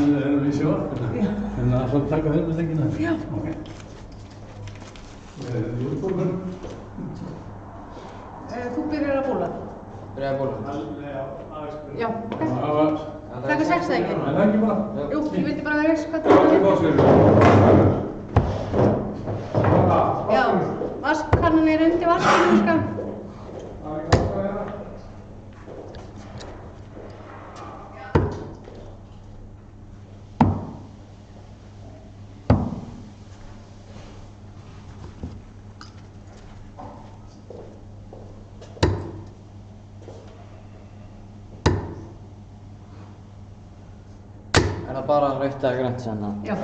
Erum við í sjónvarpinu? Já. En það er svona að taka þeim með þengina? Já. Ok. Júlbólur? Þú byrjar að bóla. Byrjar að bóla? Já, Alex byrjar. Já, ok. Taka 6 eða ekki? Nei, það er ekki bara. Jú, ég vildi bara vera veist hvað það er. Ekki bóðsverður. Já, vaskkannan er undir vaskinu, sko. Er það bara rautt eða grönt senna? Já.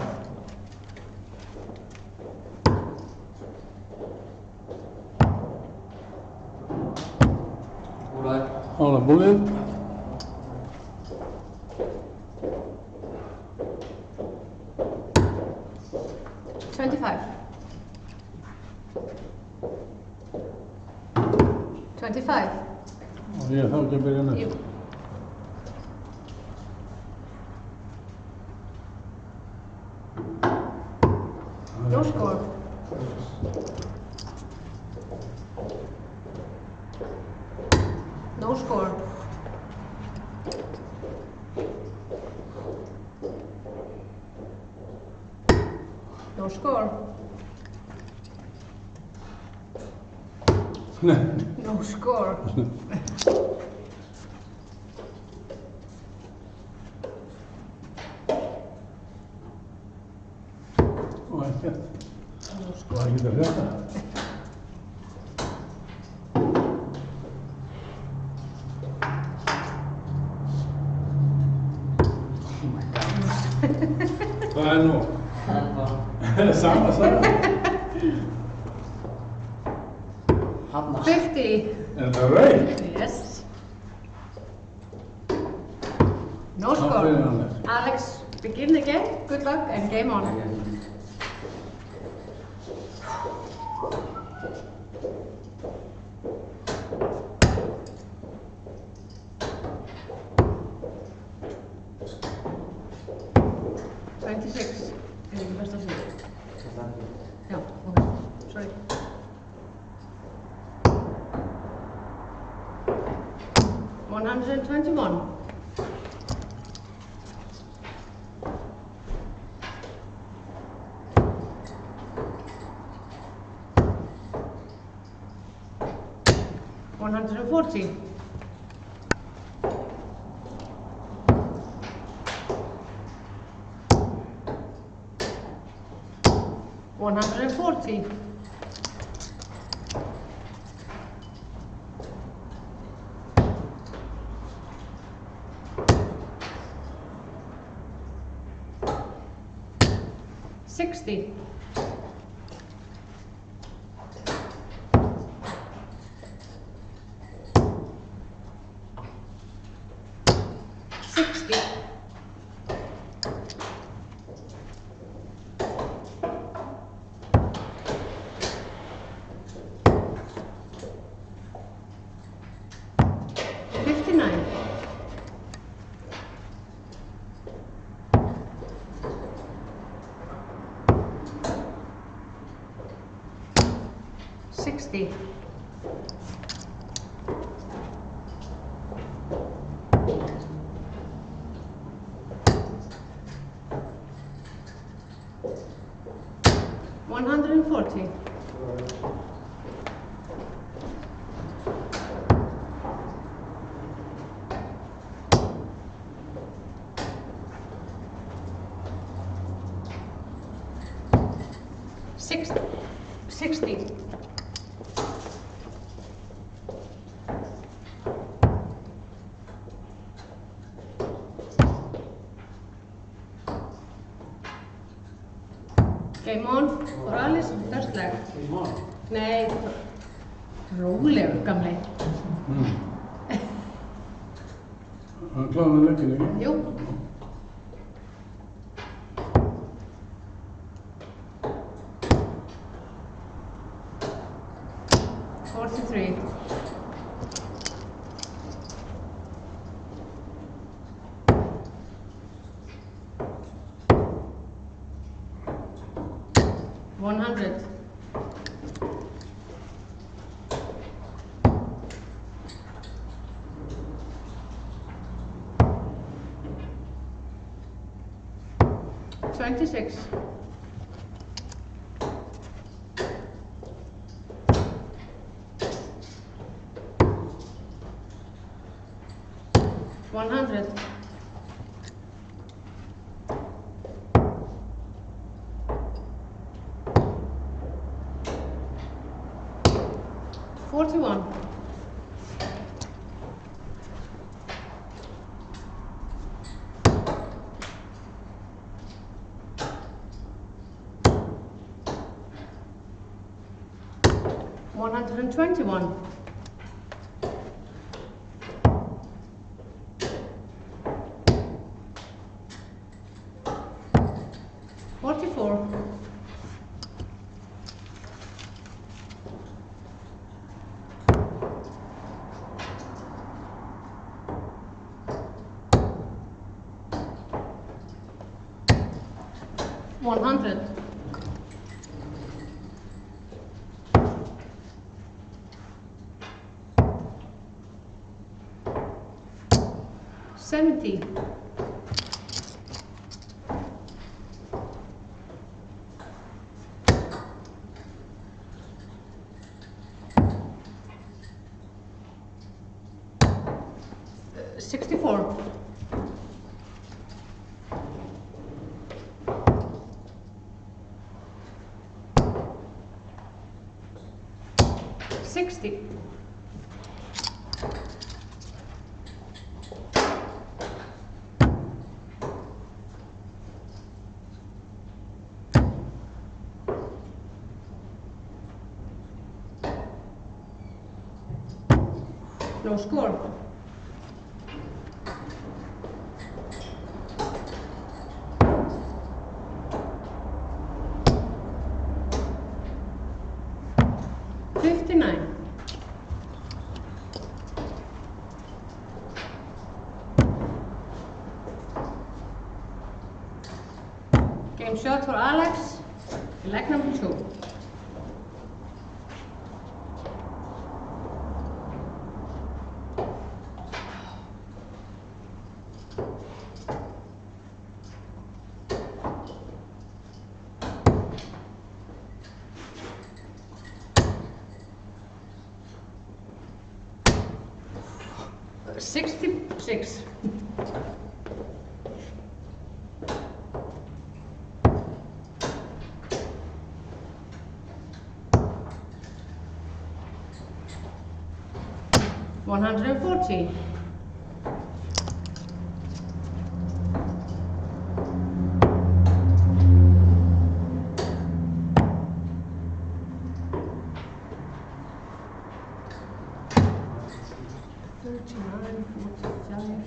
Búlaði. Ála búlið. Og ég þá ekki að byrja með? Jú. No score. No score. No score. No score. Og ekkert. Það er ekki að hluta. Hvað er nú? Sama saga. Hanna. 50. Er það rautt? Yes. No score. Alex, begin the game. Good luck and game on. Er ekki best að segja? Já, ok. Sorry. $121. $140. $140. $60. $60. $59. $60. $140. $60. Game on for Alice, first leg. Game on. Nei, rólegur gamli. Hann kláraði leikinn, ekki? Jú. $43. $100. $26. $100. $41. $121. $44. $100. $70. $64. $60. No score. $59. Game shot for Alex, leg number 2. $66. $140. $39, $45.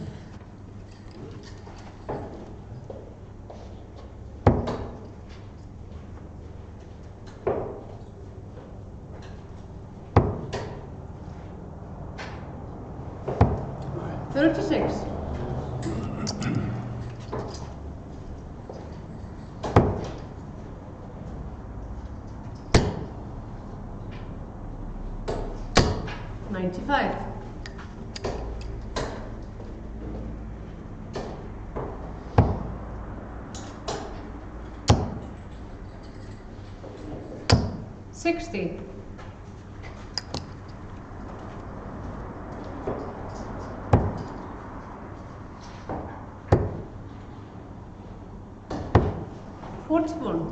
$36. $95. $60. $41.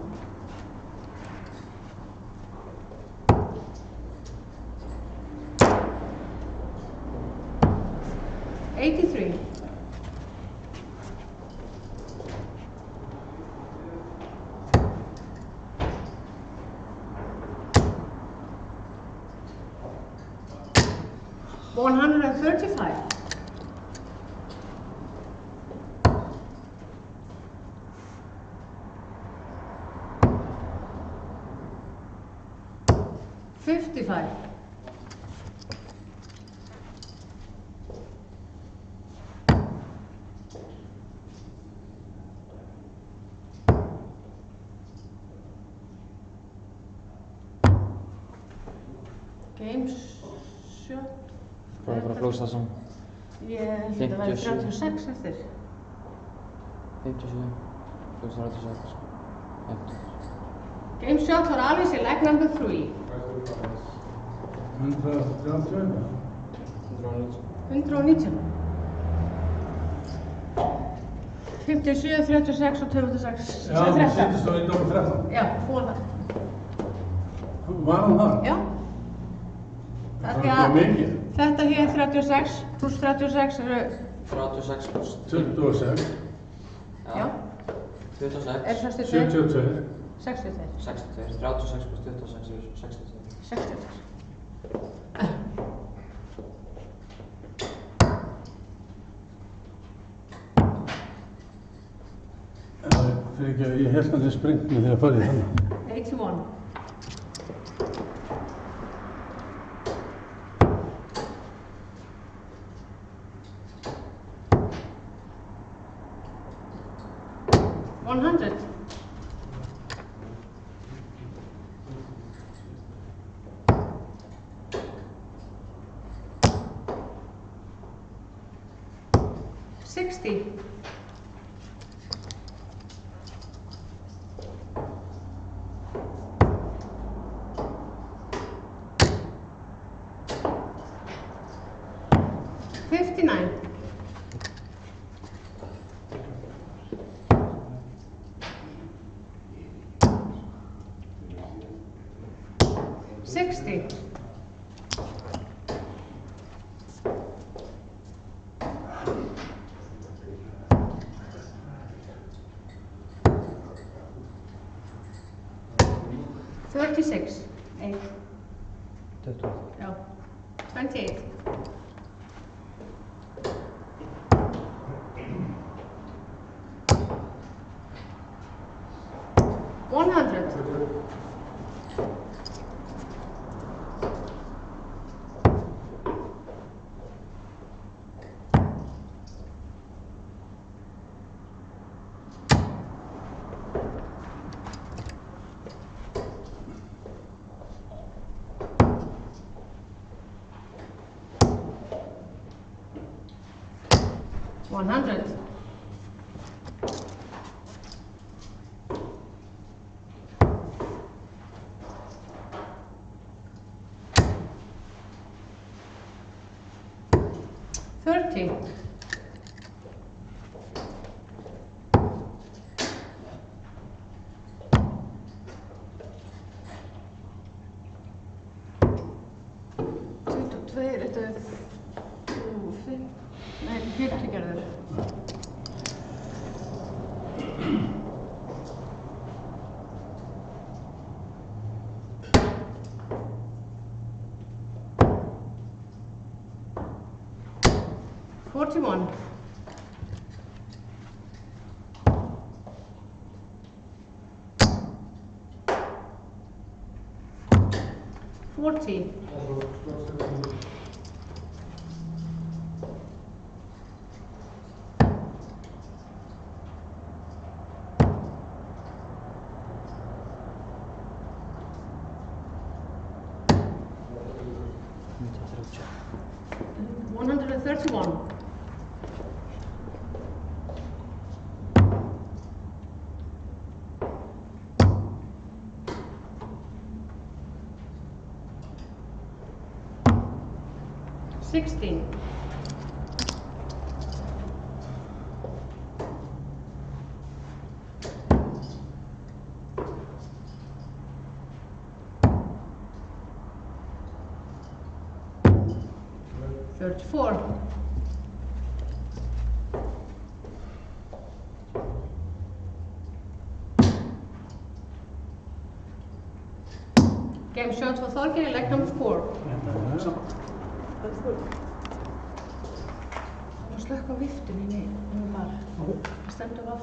$83. 135. $55. Game shot. Hvað er bara að flósta saman? Ég held að þetta væri 36 eftir. 57. Þú veist 36. 50. Game shot for Alice í leg number 3. 131. 119. 57, 36 og 26. Já, hún sittist þá í dómur 13. Já, hún var það. Var hún það? Já. Það er mikið. Þetta hér 36 pluss 36 eru 36 pluss 26. Já. 26. Er 62? 72. 62. 62. 36 pluss 26 er 62. 66. Fyrir ekki að ég held að þið springt mig þegar farið þannig. 81. $100. $60. $59. $60. $36. 8. No. 28. $100. $100. $30. Þetta er 5, nei 40 gerður. $41. $40. $131. $16. $34. Game shot for Þorgeir, leg number 4. Þetta er það. slökka á viftunni í bar. Það stendur á.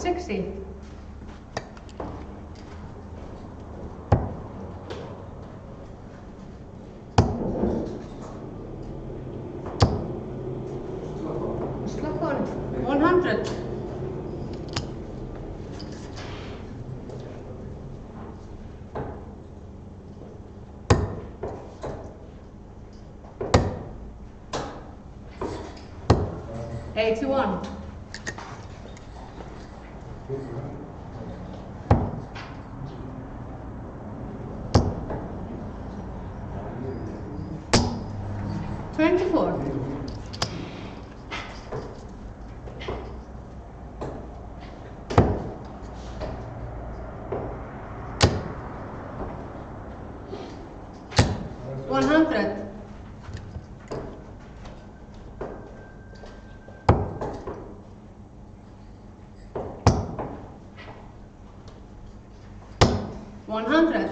$60. Slökka á honum. 100. $81. $24. $100. $100.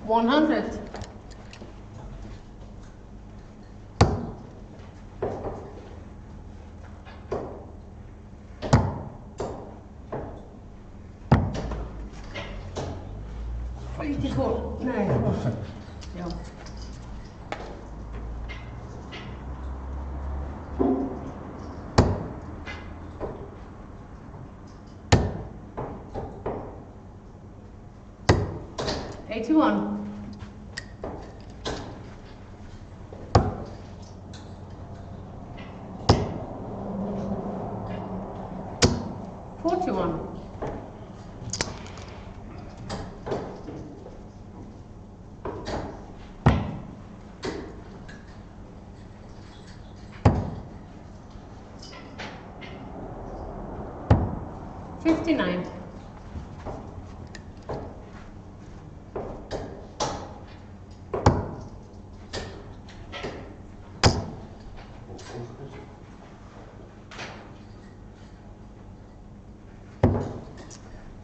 $100. $84. Nej, ja. $81. $41. $59.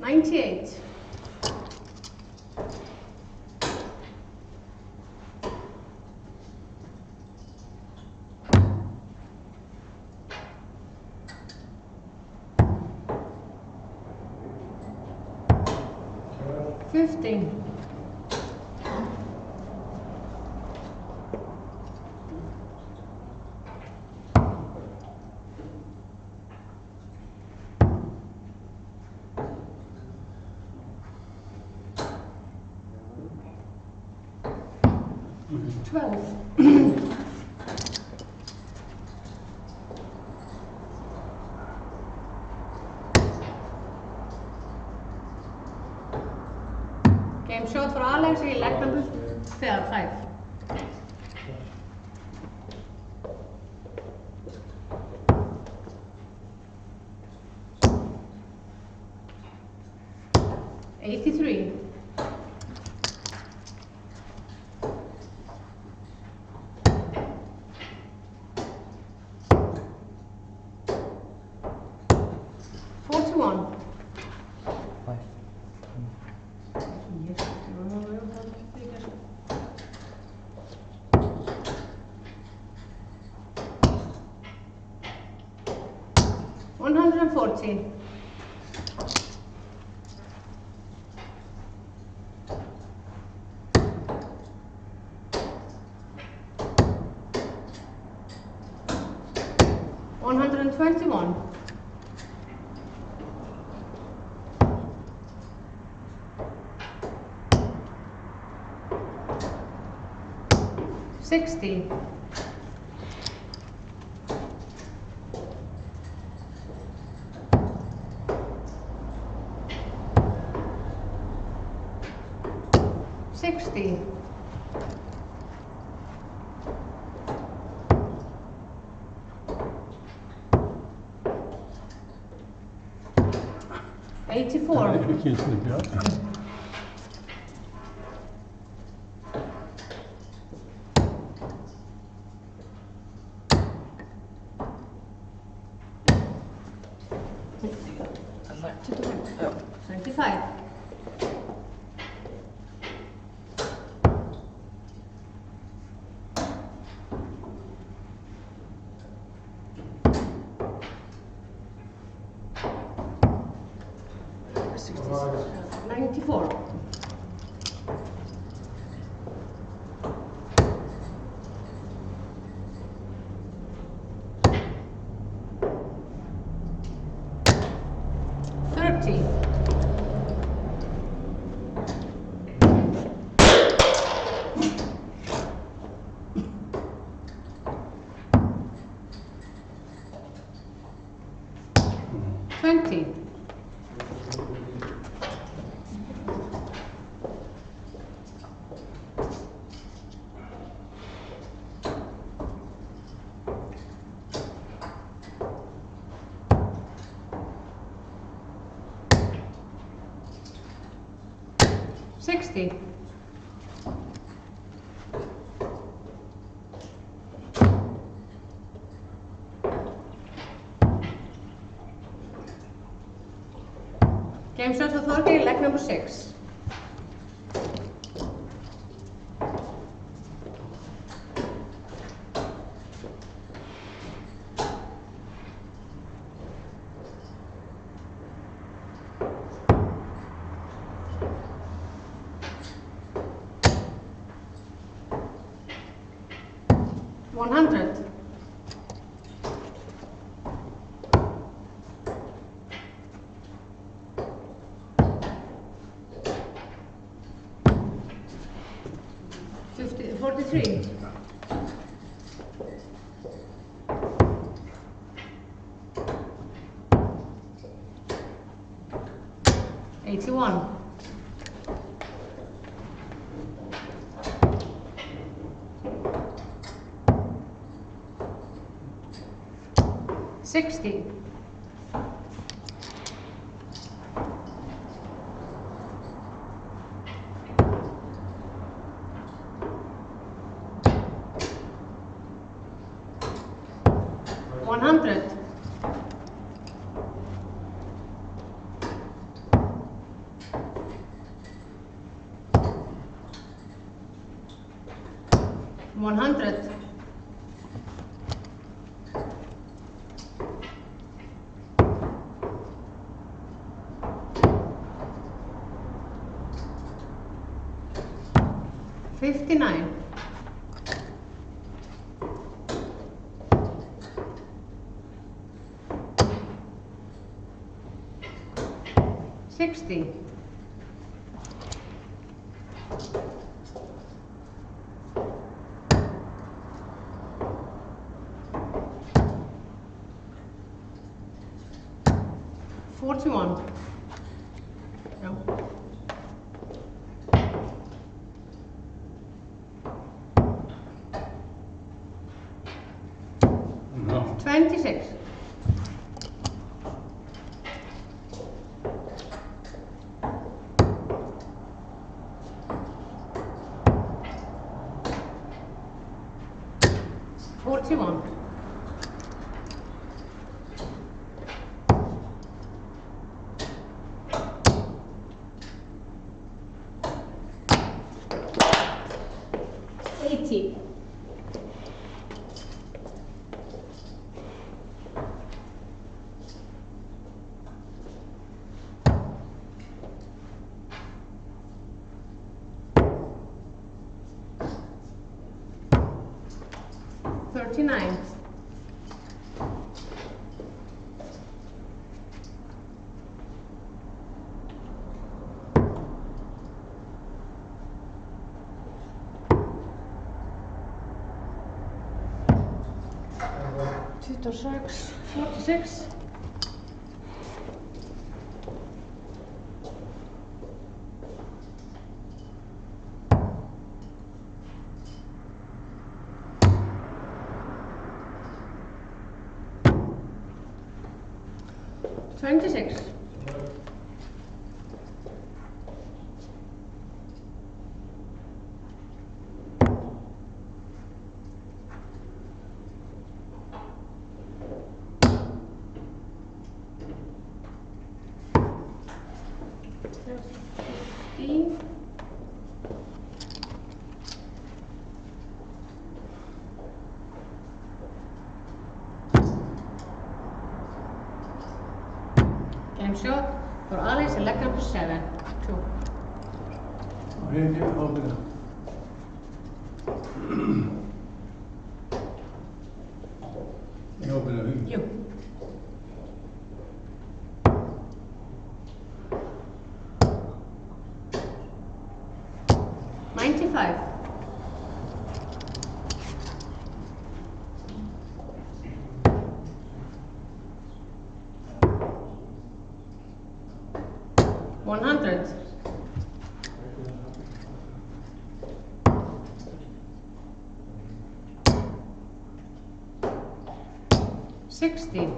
$98. $15. $12. Game shot for Alex í leg number 5. $83. $41. $140. $121. $60. $60. 84. İkinci sınıf ya. Joo. 25. Sixty-six. 94. Thirty. Twenty. Sixty. Game start for Þorgeir, leg number 6. One hundred. 43. 81. 60. 100. 100. 59. 60. 41. No. No. 26. 41. 80. 39. 26. 46. 26. shot for Alex in leg number 7. 2. Okay, get open up. You open it. You. $95. $100. $60.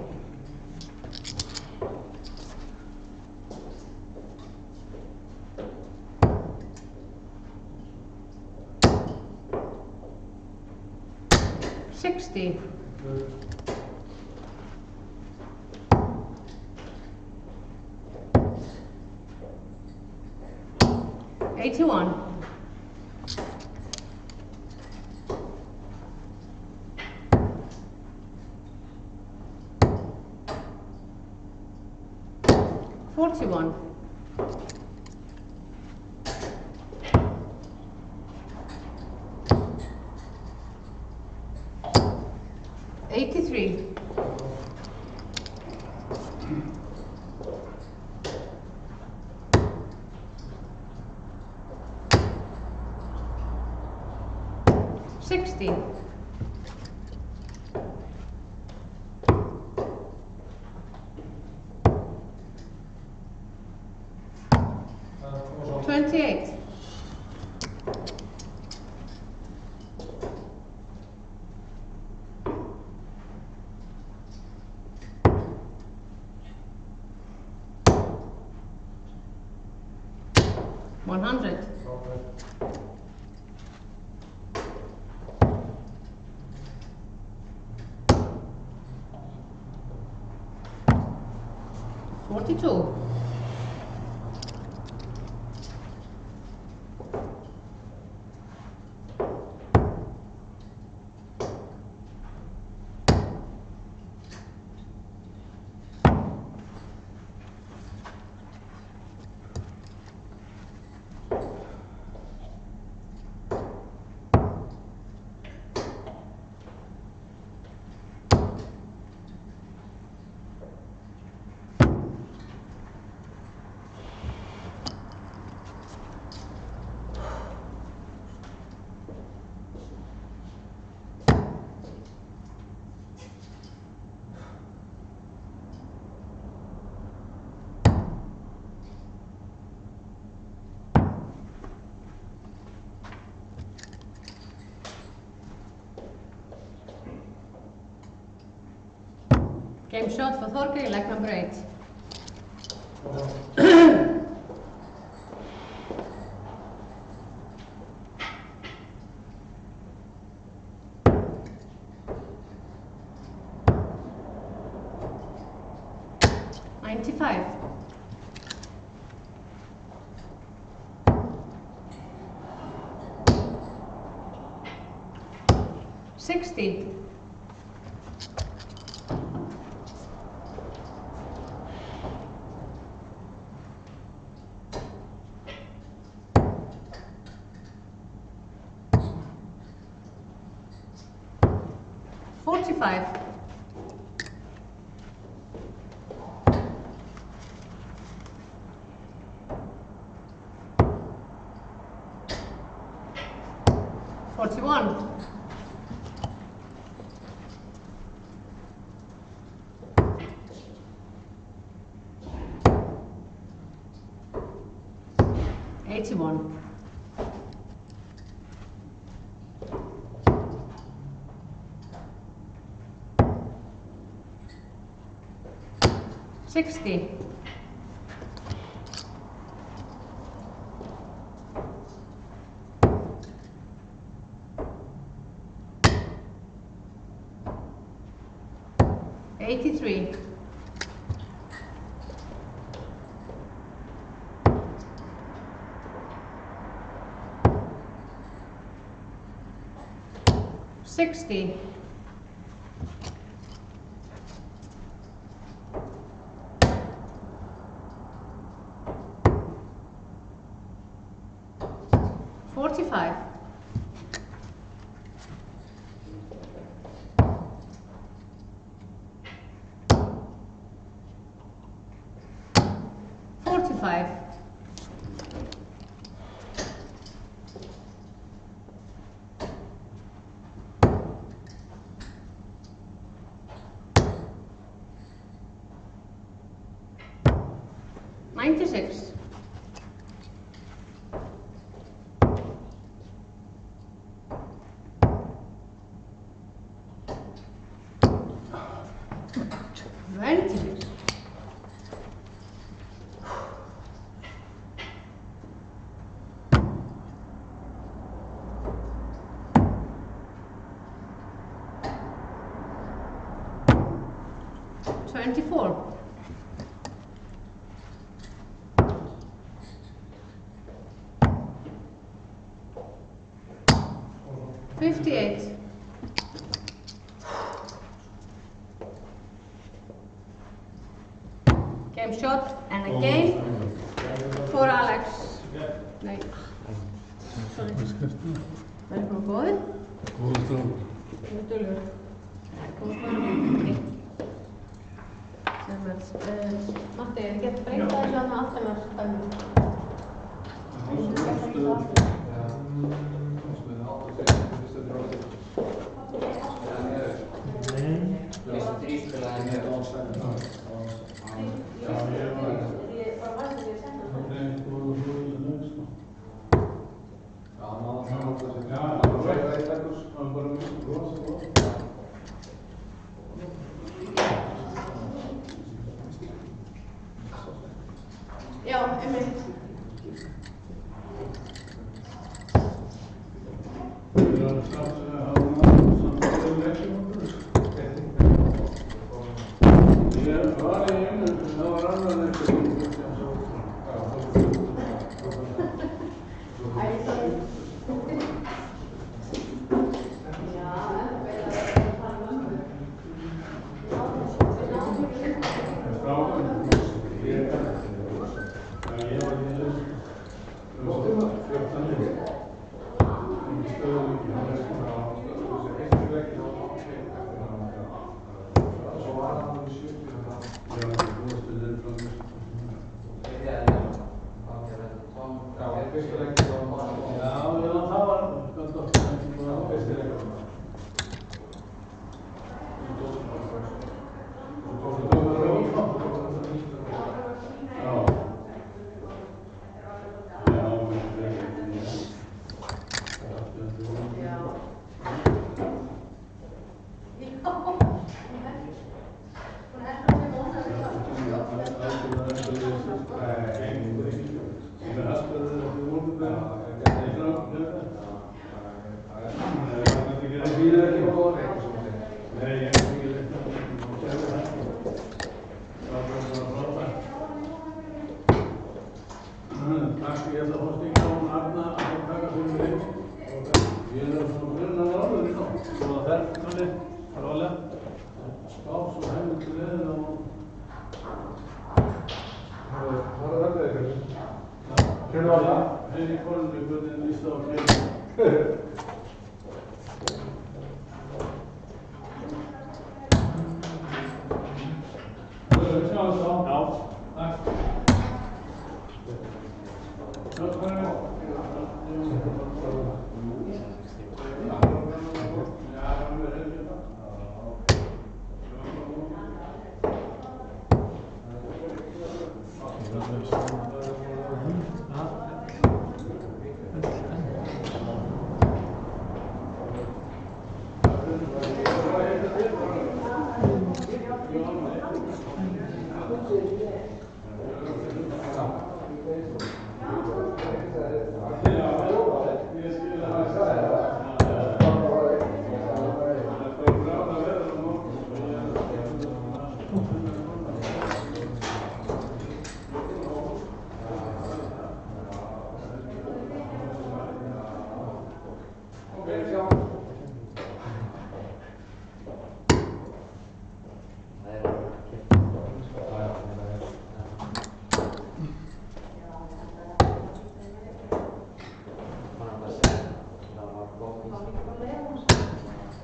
$60. $81. $41. $83. $60. $28. $100. $42. Game shot for Þorgeir, leg number 8. $95. $60. $45. $41. $81. $60. $83. $60. 45. $96. $26. $24. $58. Game shot and again for Alex. Nei. Sorry. Velkomin góði. Góður strákur. Góður dölur. Góður strákur. Matti, ég get breyta þessu að allt hennar stæmi. Já, einmitt.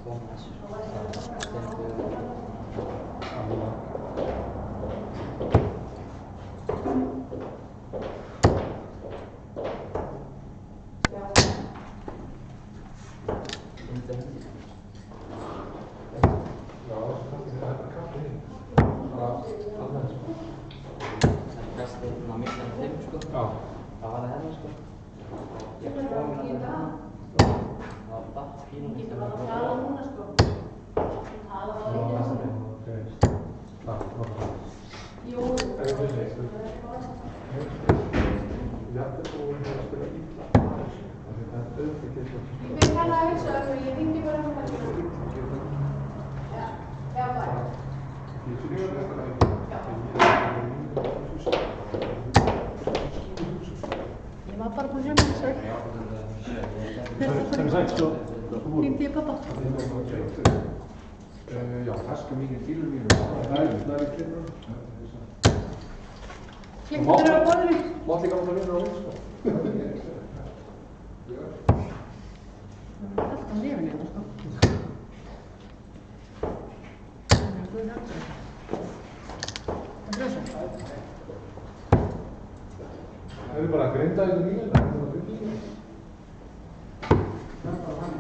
koma þessu. Stendur. Það var það hérna sko. Ég var komin að það. Það var datt pínum. Getur bara að tala núna sko. Tala á því. Jú. Ég finn hann að hugsa og ég hringi bara um það. Já, bara. Ég var bara búin að hljama þessu. Hringdi ég pappa. Já, taskum mínu, bílum mínu. Það er klippur. Klippur á borðinu. Mátt líka að vinna á mig, sko. Allt á nefninu, sko. Það er guð hjálpar. Það er hljósa. Það er bara að grinda í mínu, það er bara að grinda í mínu. Það er bara hann.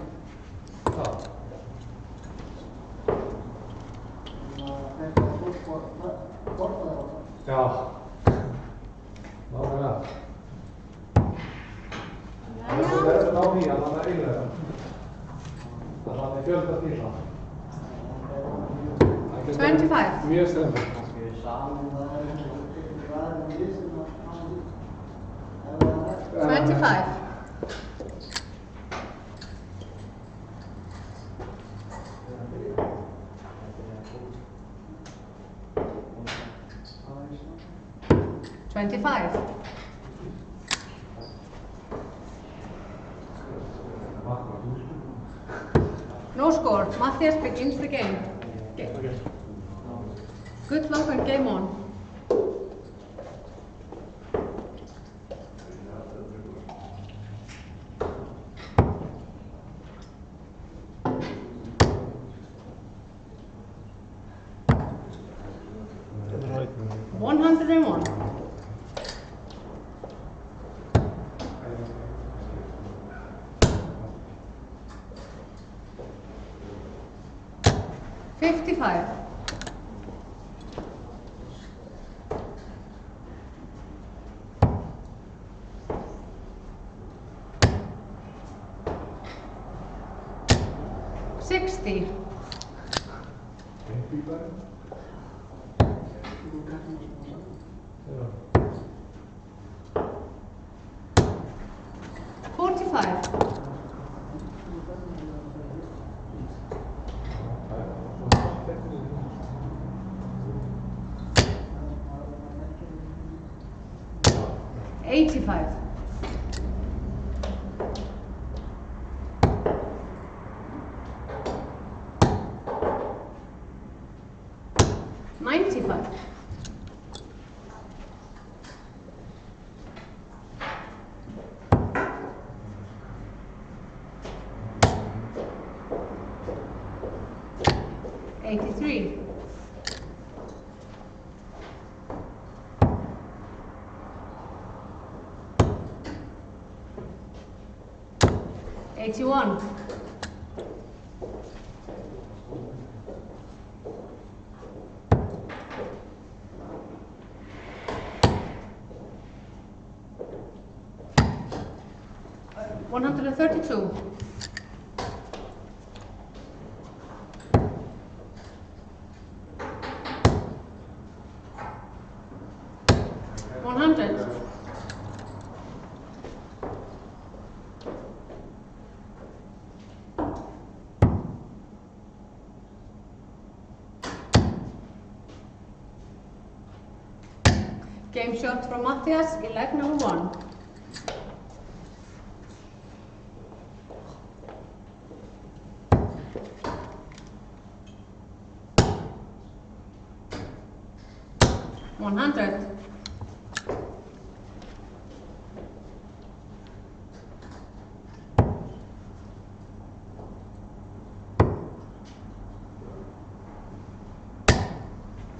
Það. Já. Nákvæmlega. Það er svo verður á því að hann er einlega. Það er fjölda stíla. 25. Mjög stefnir. Kannski við saman það. 25. No score. Matthias begins the game. Good luck and game on. Right. 101. $55. $60. $45. $85. $95. $83. $81. $132. $100. Game shot from Matthias in leg number 1. $100.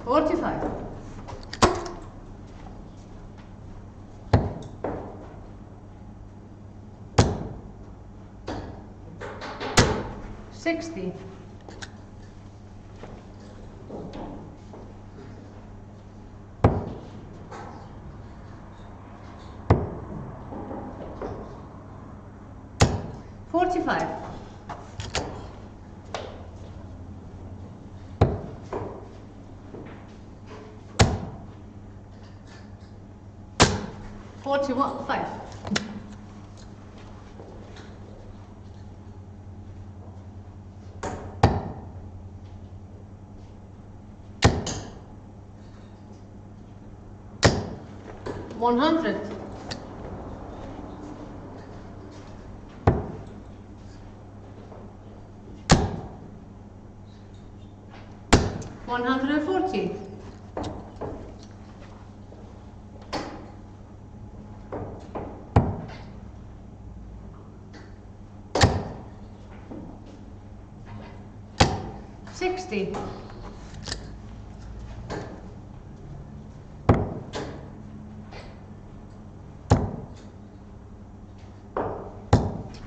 45. 60. 45. 41. 5. 100. 140. 60.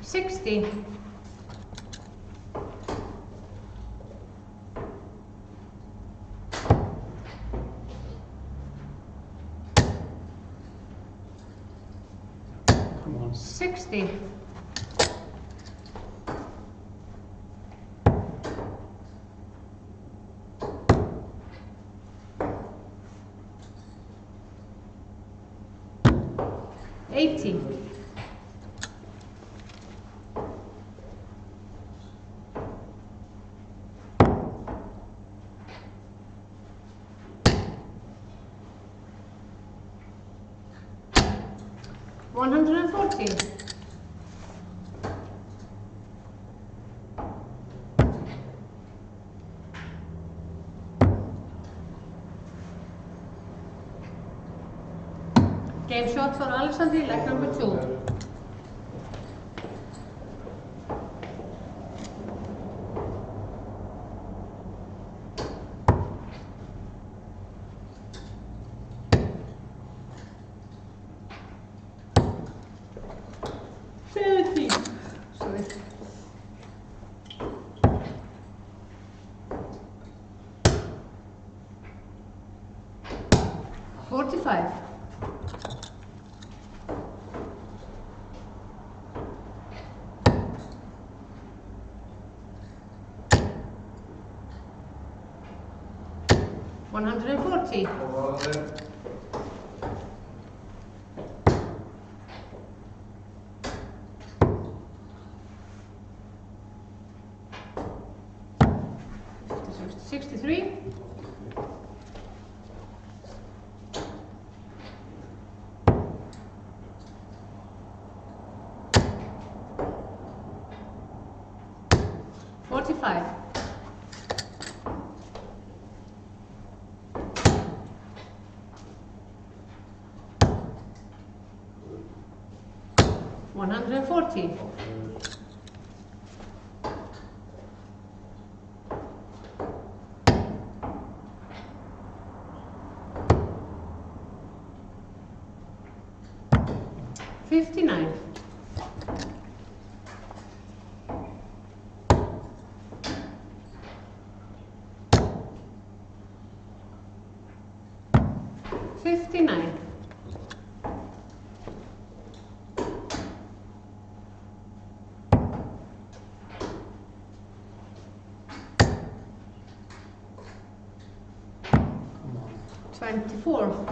60. 60. 80. 140. 'Game shot for Alexander, leg number 2. Sorry. 45. 140. 63. 45. 140. 59. 59. 24.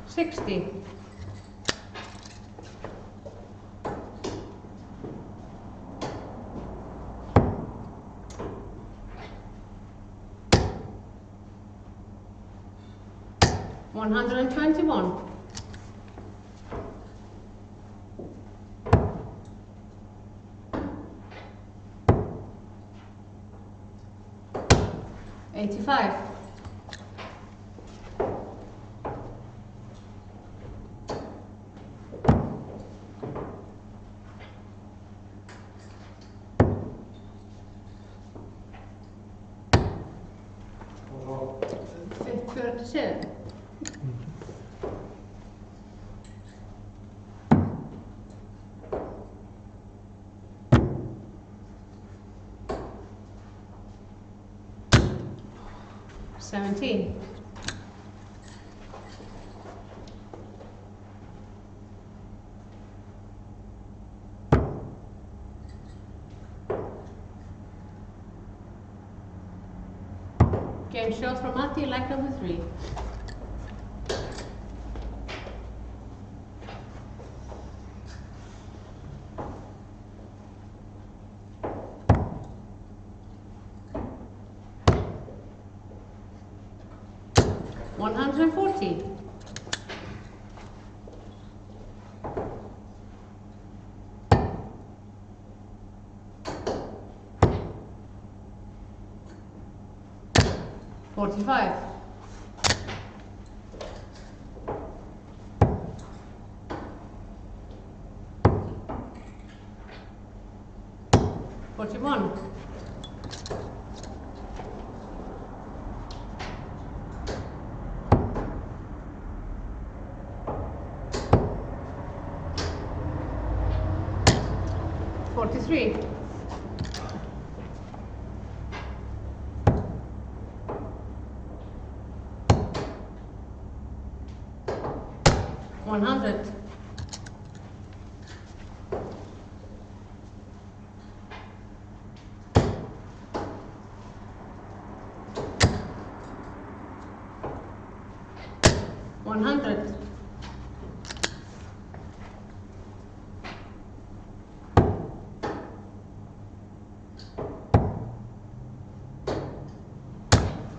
60. 121. 85. 140. 37. $17. Game shot from Matti, leg number 3. $140. $45. $41. $43. $100. $100.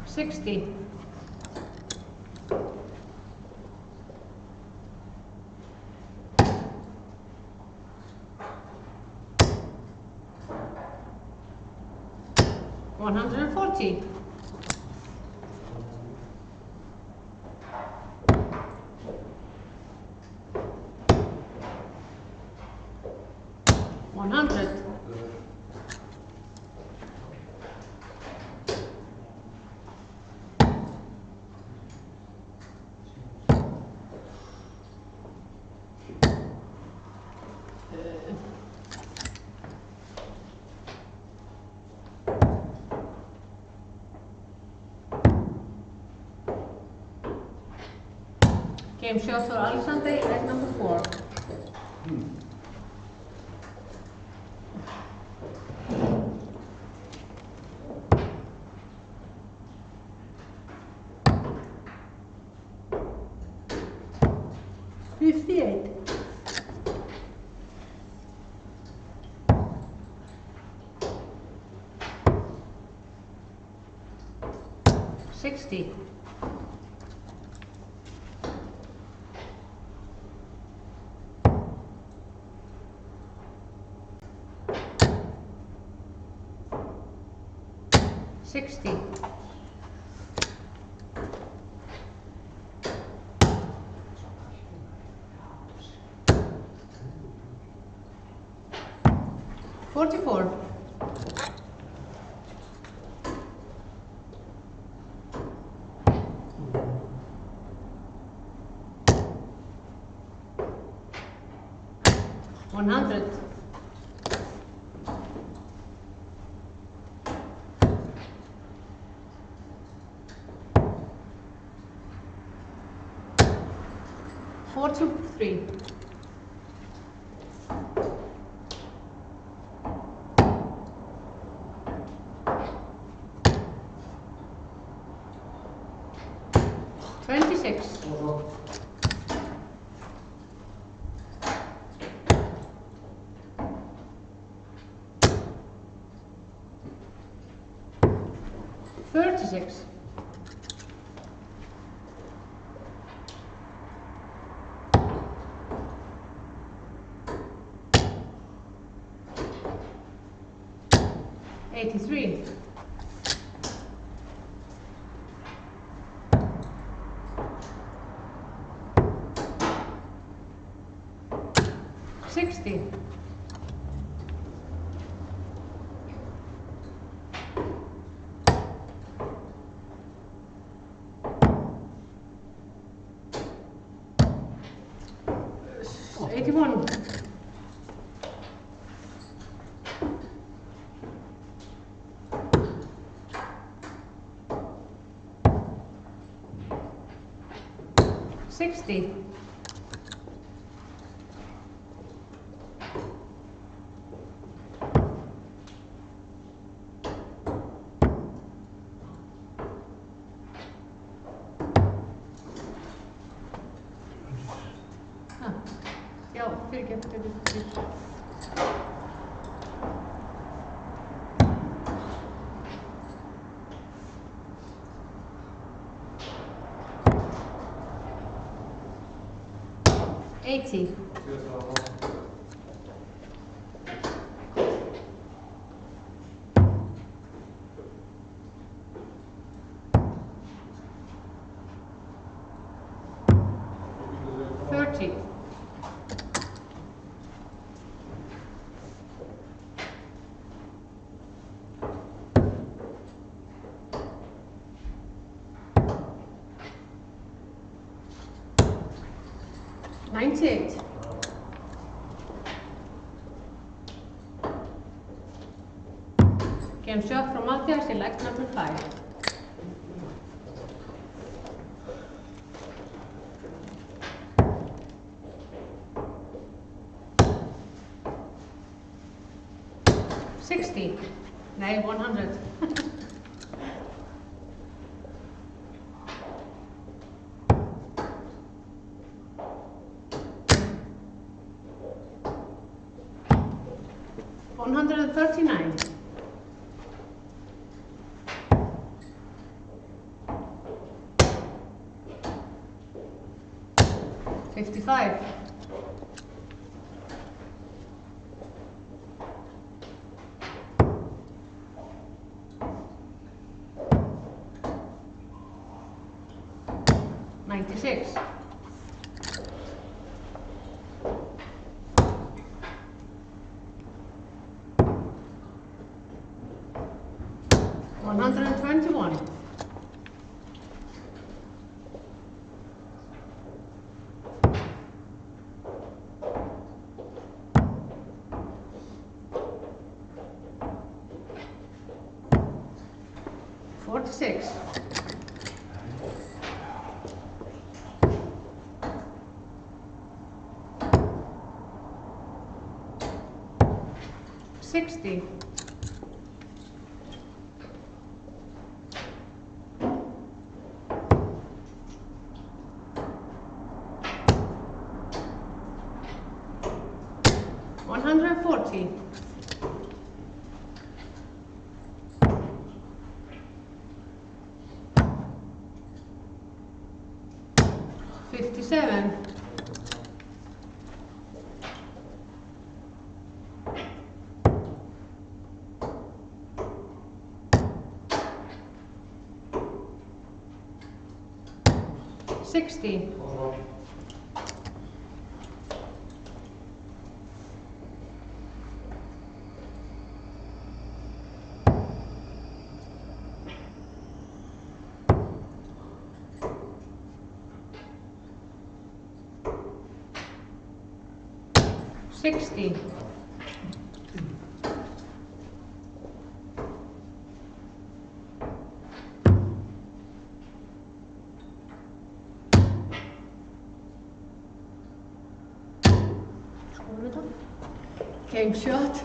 $60. $140. $100. Game shot for Alexander, leg number 4. $58. $60. $60. $44. $100. $43. $26. $36. $83. $60. 81. $60. Já, fyrirgefðu. 80. $30. $98. Game shot from Matthias in leg number 5. $60. Nay, 100. $139. $55. $96. $121. $46. $60. $140. $57. $60. $60. Game shot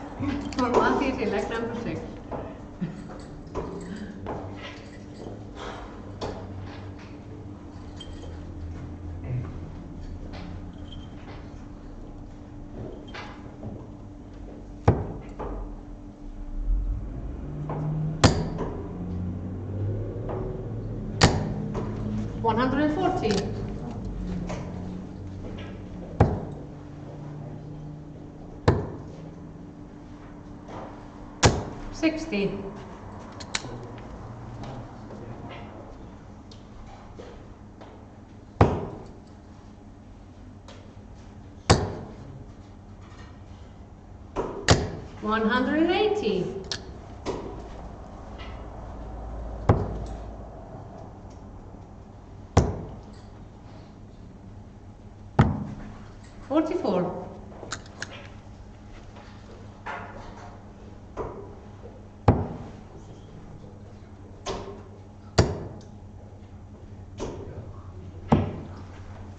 for Matthias in leg number 6. $140. $60. $180. 44.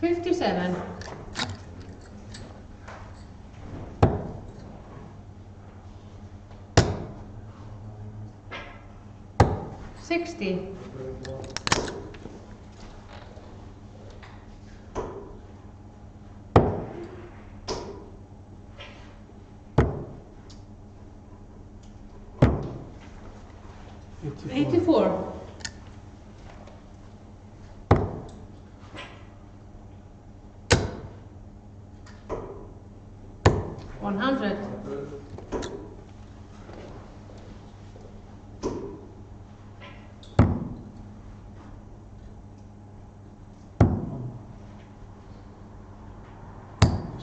$57. 60. 84. 100.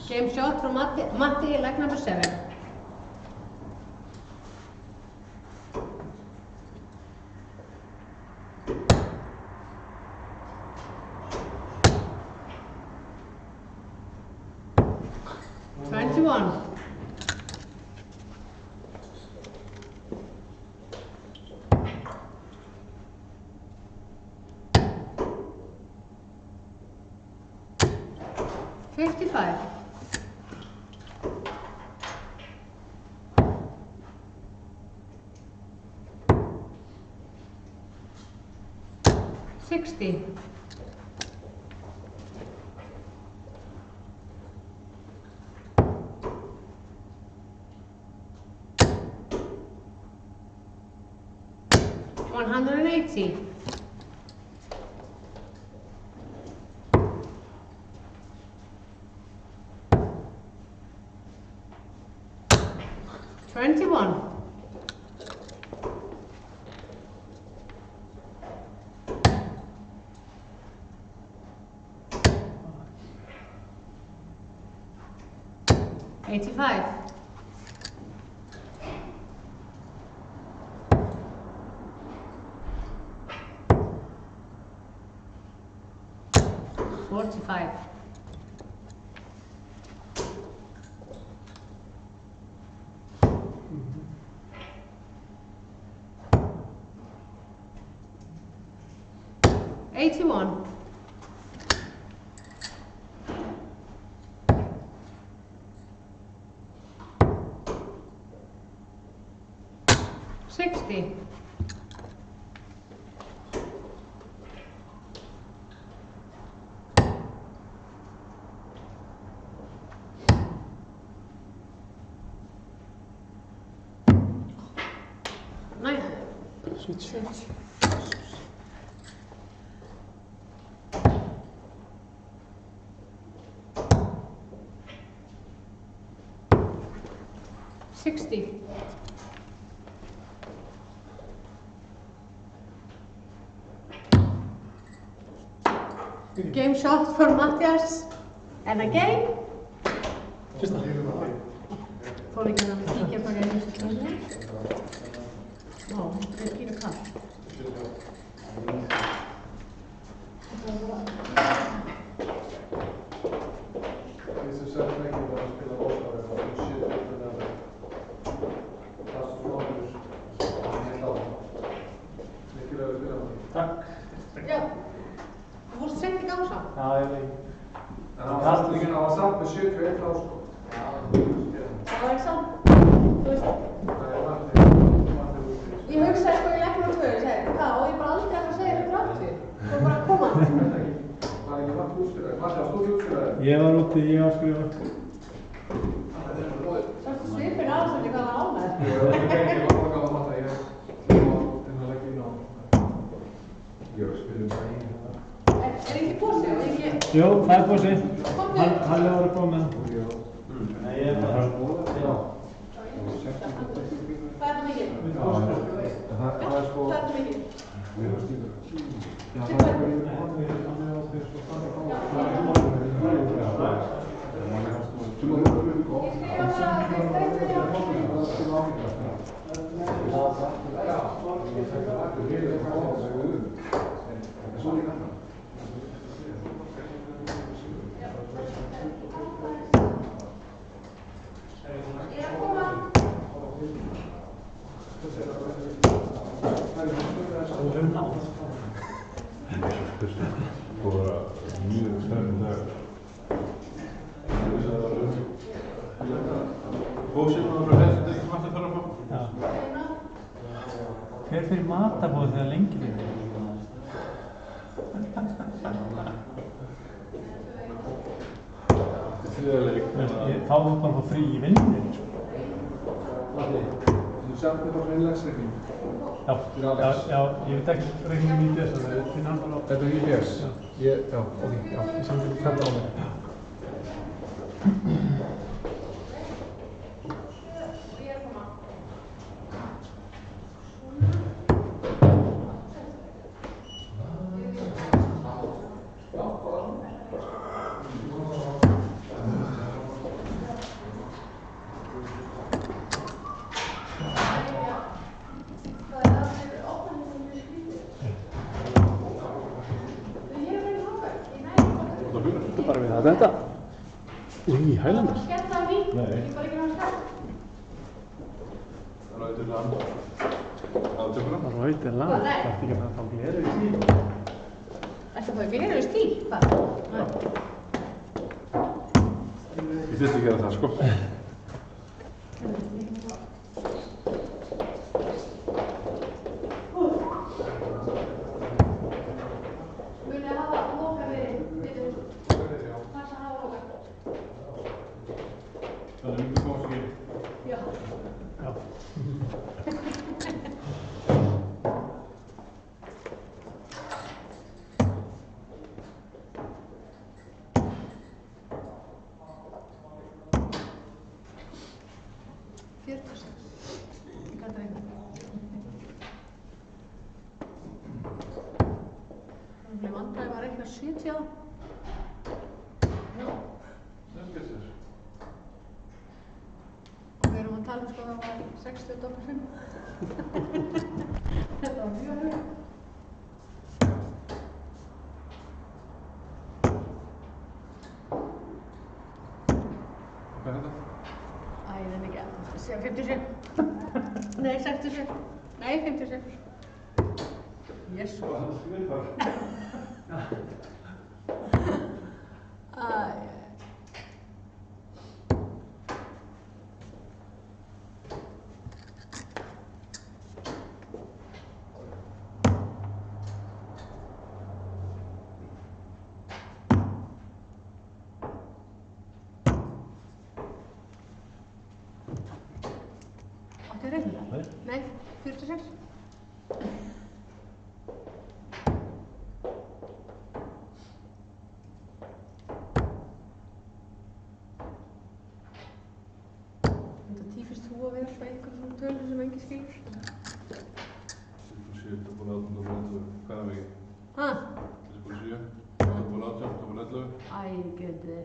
'Game shot from Matti, leg number 7. $21. 55. 60. 180. 21. 85. 45. 81. 60. 90. Switch. 60. 'Game shot for Mattias. And again. Fór ekki að kíkja bara einu sinni. Ó, þetta er pínu kalt. Takk. Já, þú fórst seint í gang samt. Já, ég veit. En hann var samt með 71 þá sko. Það var ekki samt. Þú veist. Ég hugsaði sko í leiknum og tvö, ég segi, hvað, og ég bara aldrei að segja þetta 30. Þú bara að koma. Var ekki vatn útskrifaði? Matti, varst þú útskrifaði? Ég var úti, ég var skrifað. Sástu svipinn aðeins hvað var ánægð. Ég var bara gaman Matti, ég var inn að leggja inn á. Ég var að spila bara í þetta. Er ekki pósið? Jú, það er pósið. Komdu. Hann er að koma með það. Nei, ég er bara að skoða. Já. Hvað er það mikið? Það er sko... Hvað er það mikið? Mér var stíður. Já, Til það er hvern? Það var mjög spennandi dagur. Bóksinn var bara helst þetta sem ætti að fara að fá. Hver fyrir matabóð þegar lengi fyrir? Þá var bara frí í vinnunni, sko. Þú samt þér bara hreinlegsreikning? Já, ég veit ekki reikningum í IBS, þannig að finna hann bara á... Þetta er IBS? Já. Ok, já. Ég samt ekki þetta á mig. Bara við að þetta. Úi, Highlander. Skemmt það í? Nei. Ég bara ekki náttúrulega skemmt. Rauður lamp. Aftökuna? Rauður lamp. Það er ekki að fá gleru í stíl. Ættu að fá gleru í stíl? Hvað? Ég þurfti að gera það, sko. Það var 65. Þetta var mjög hög. Hvað er þetta? Æ, það er ekki að segja 57. Nei, 67. Nei, 57. Jésu. Það er svipar. Æ. Áttu að reyna það? Nei, 46. Þetta tífist þú að vera alltaf einhverjum svona tölur sem enginn skilur? 7, 8, 11. Hvað er mikið? Hæ? 7, 8, 8, 11. Æ, geti.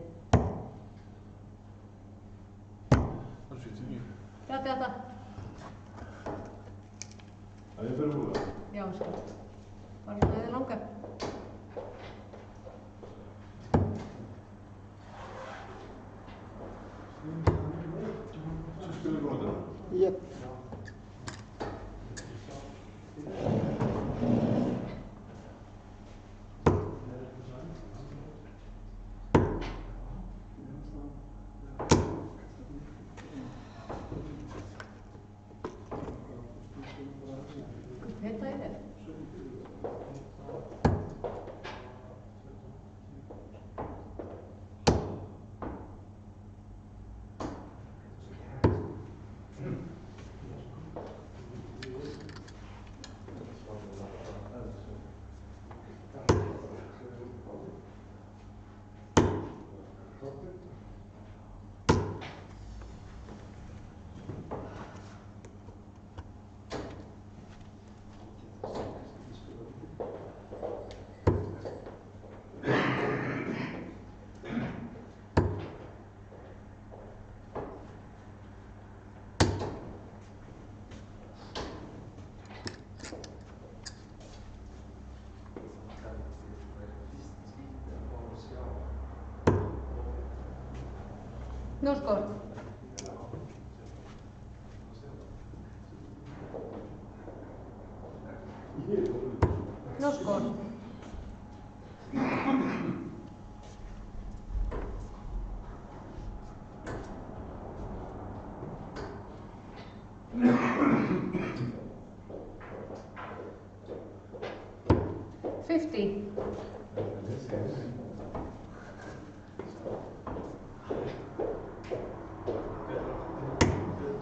Það er 79. Þetta. Það er fyrir búið. Já, sko. Bara svona eða langa. Svo spilum við góða þetta. Jep. Þetta er þér. No score. No score. 50.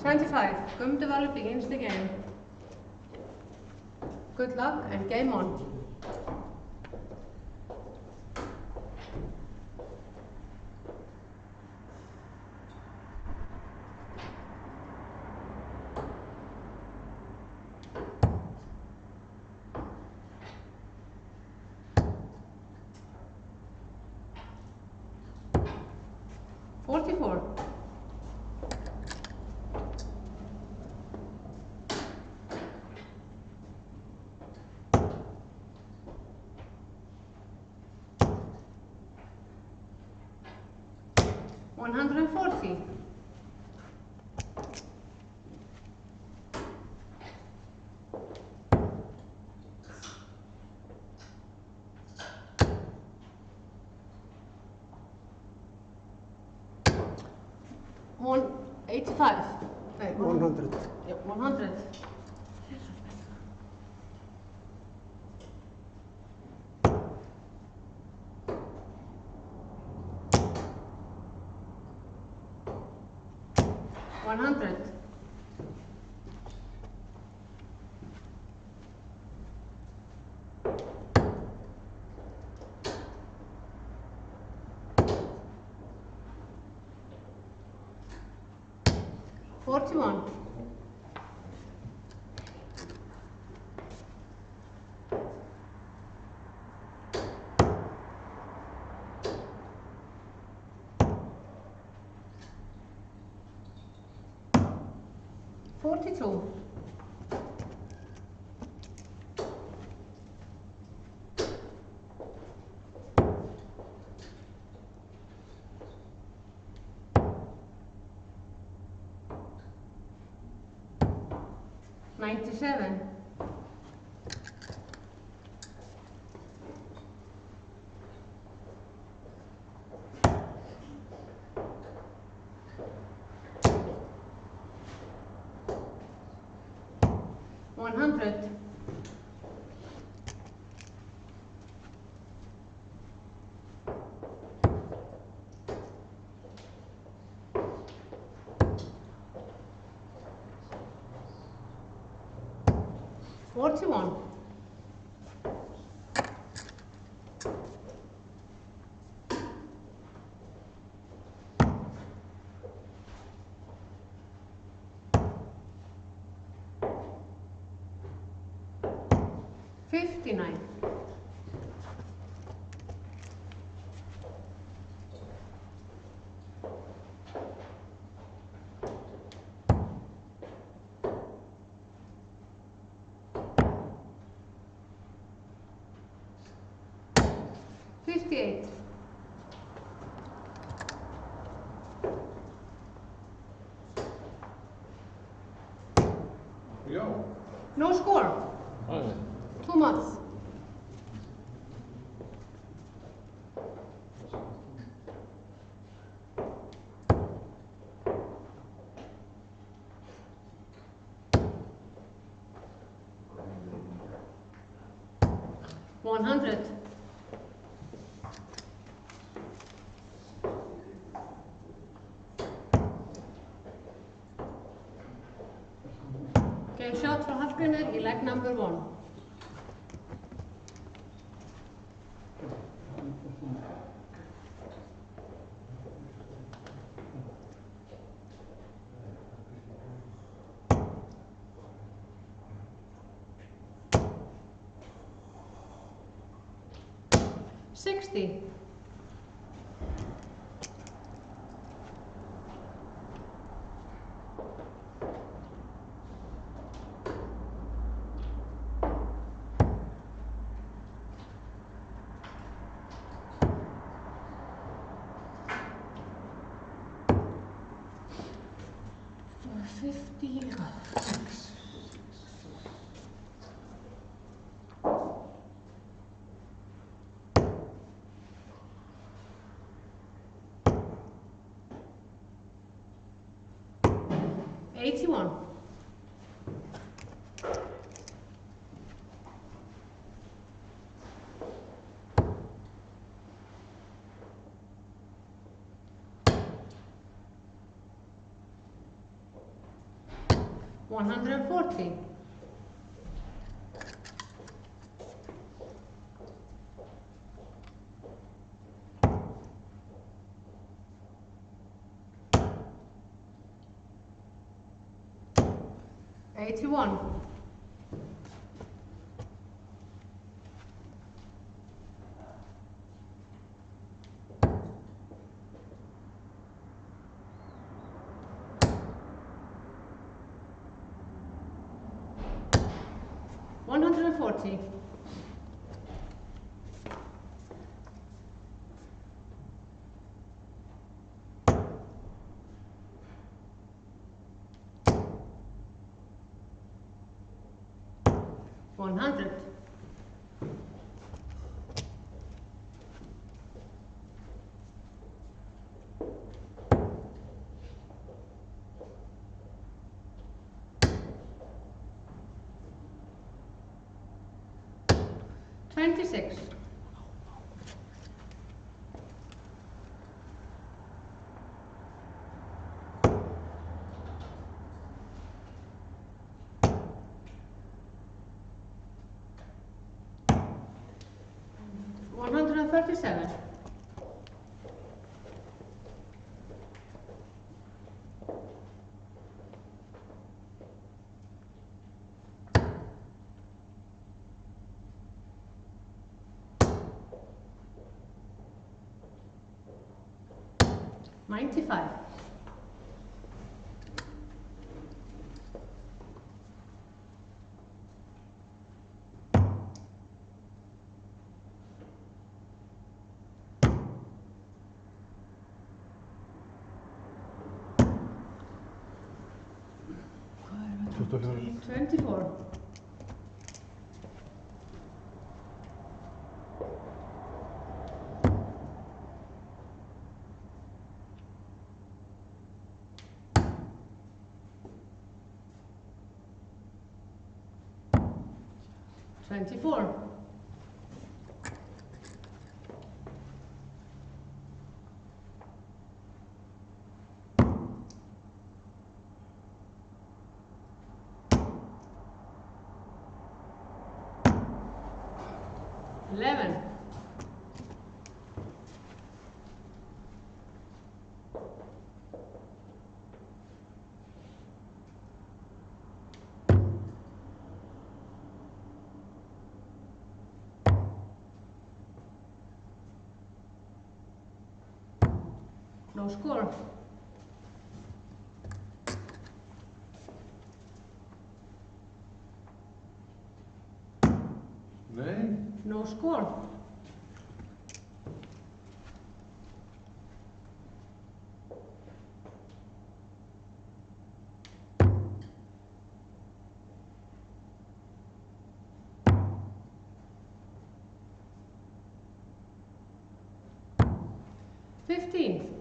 25. Gumdewali begins the game. Good luck and game on. $44. $140. $185. 100. Yep, 100. $100. $41. $42. $97. $100. $41. $59. $58. Yo. No score. Oh. 2 months. $100. Game shot frá Hallgrímur í leg number 1. $60. $56. $81. 140. 81. 140. 100. 26. 137. 95. 24. 24. 11. 'No score'. Nee? 'No score'. Fifteen.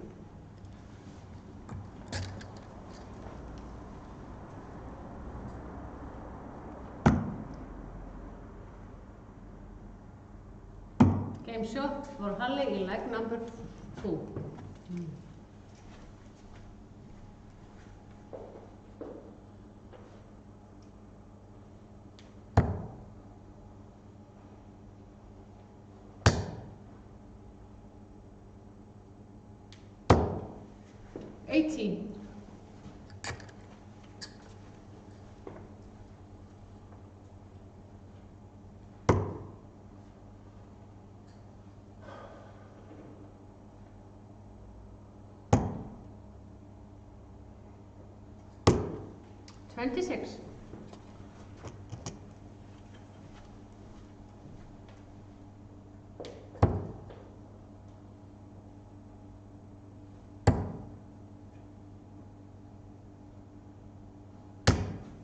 'Game shot for Halle in leg number 2. 18. 26.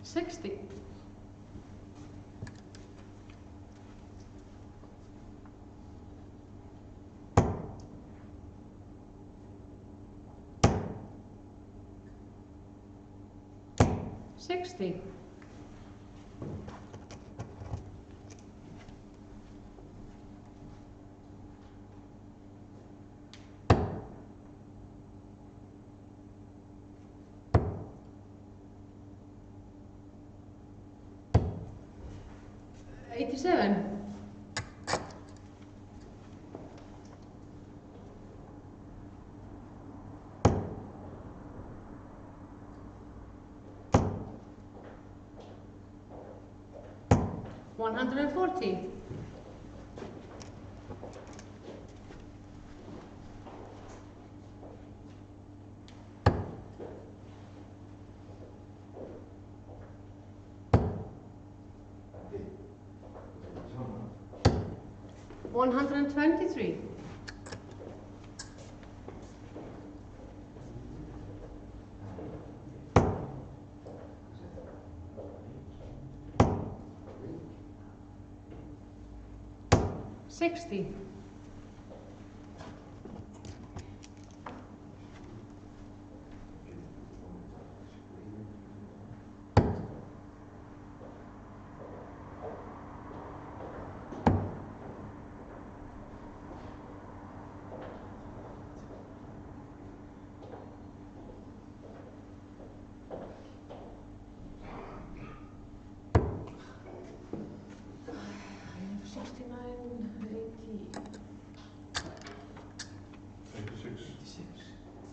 60. 60. 87. $140. $123. $60.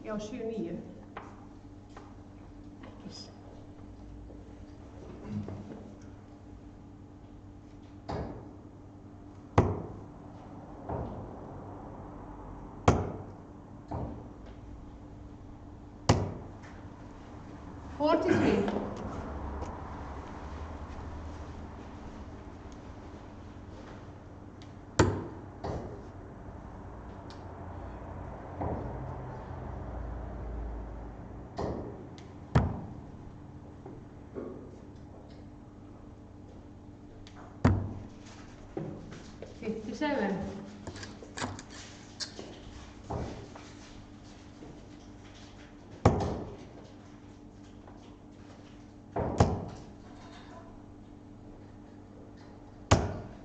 Já, 79. Ekki s- $43. $57.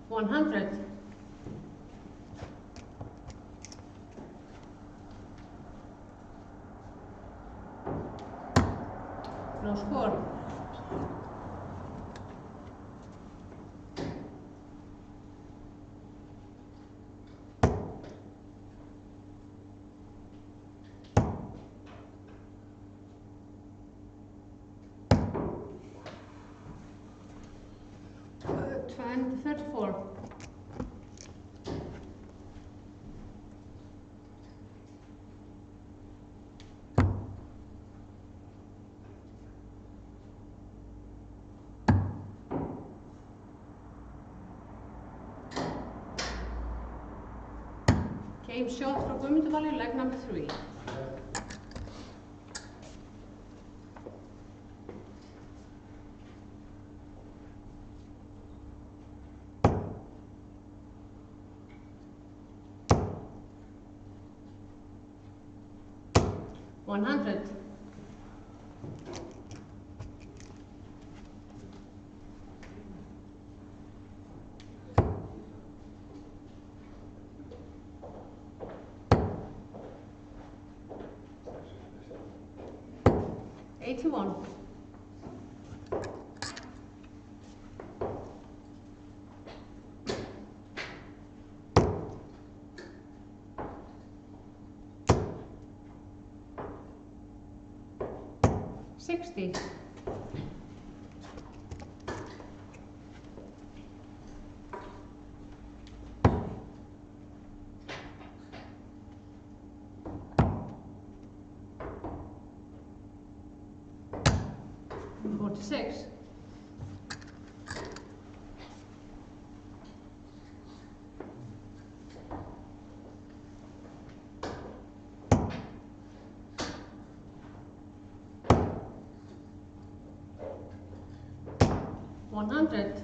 $100. No score. And 34. Game shot frá Guðmundur Valur, leg number 3. $100. $81. $60. $46. $100.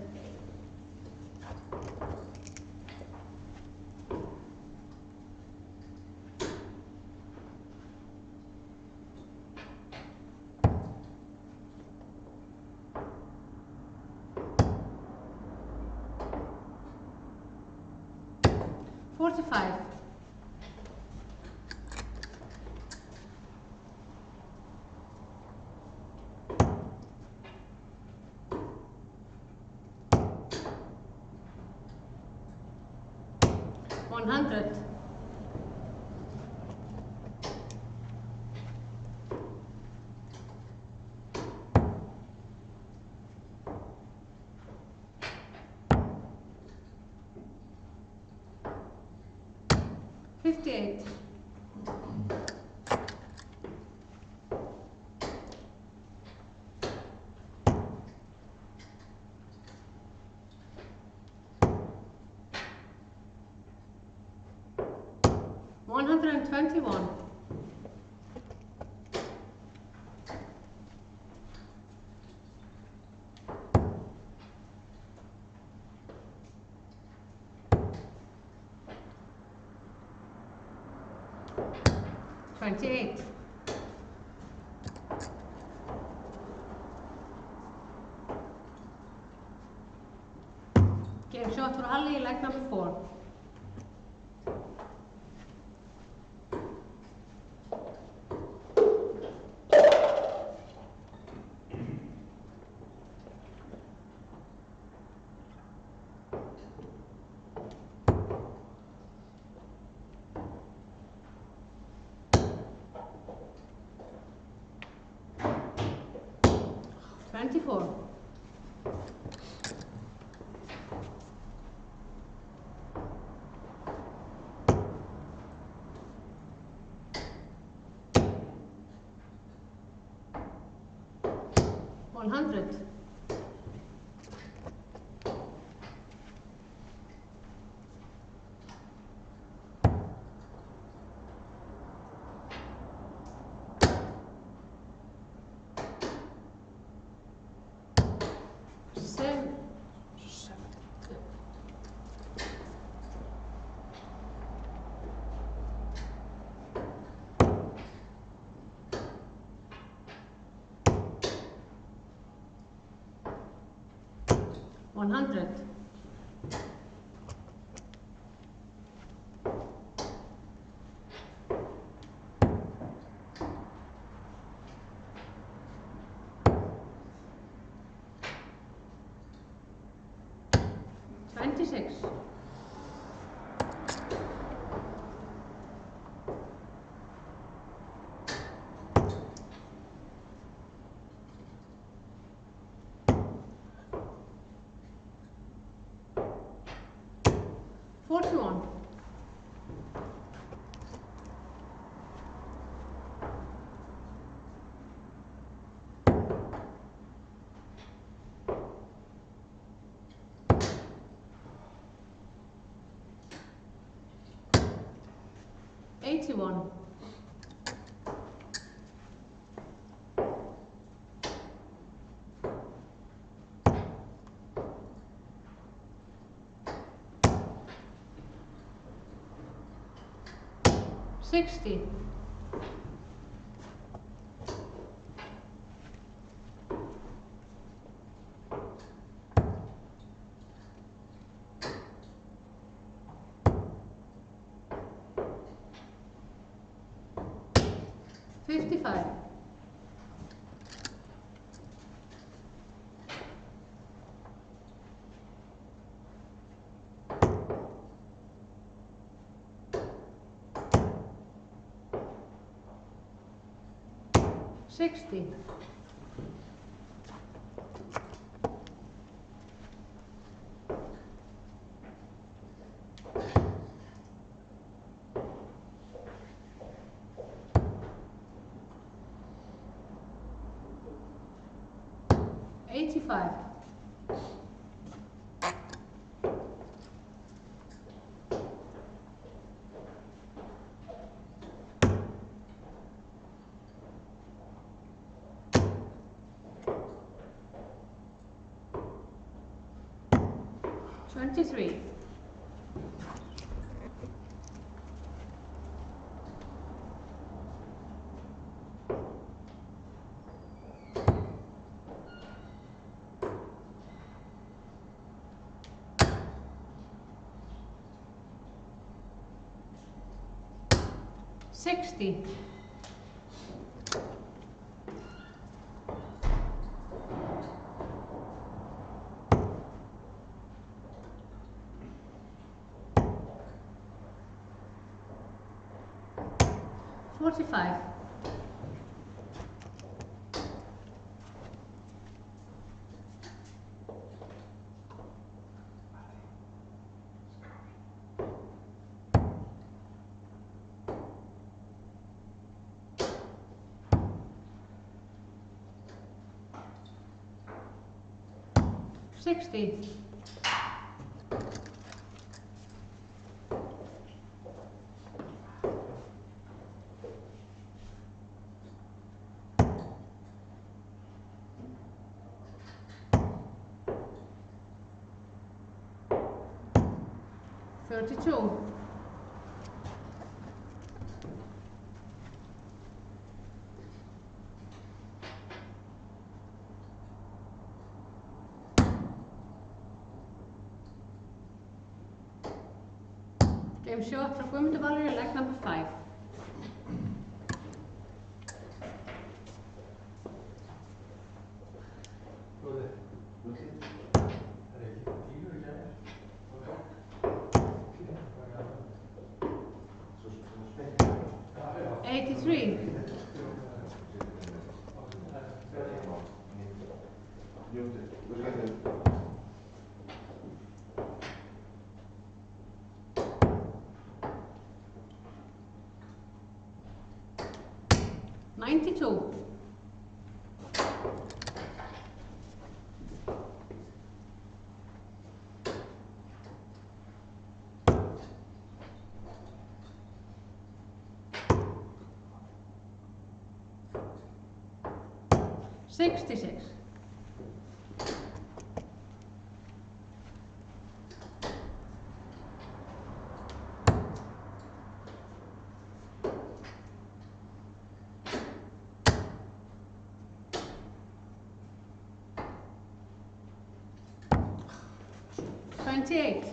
$45. 100. $58. 121. 28. 'Game shot for Ali, leg number 4. 24. 100. 7. 100. 26. 41. 81. 60. 55. 60. 85. 23. 60. 40. 45. $60. $32. Game short for Guðmundur Valur, leg number 5. Bróði, Lúkið. það er ekki tíu í gær. Svo spennt. 83. Njótið. Þú skemmtir. $92. $66. $28.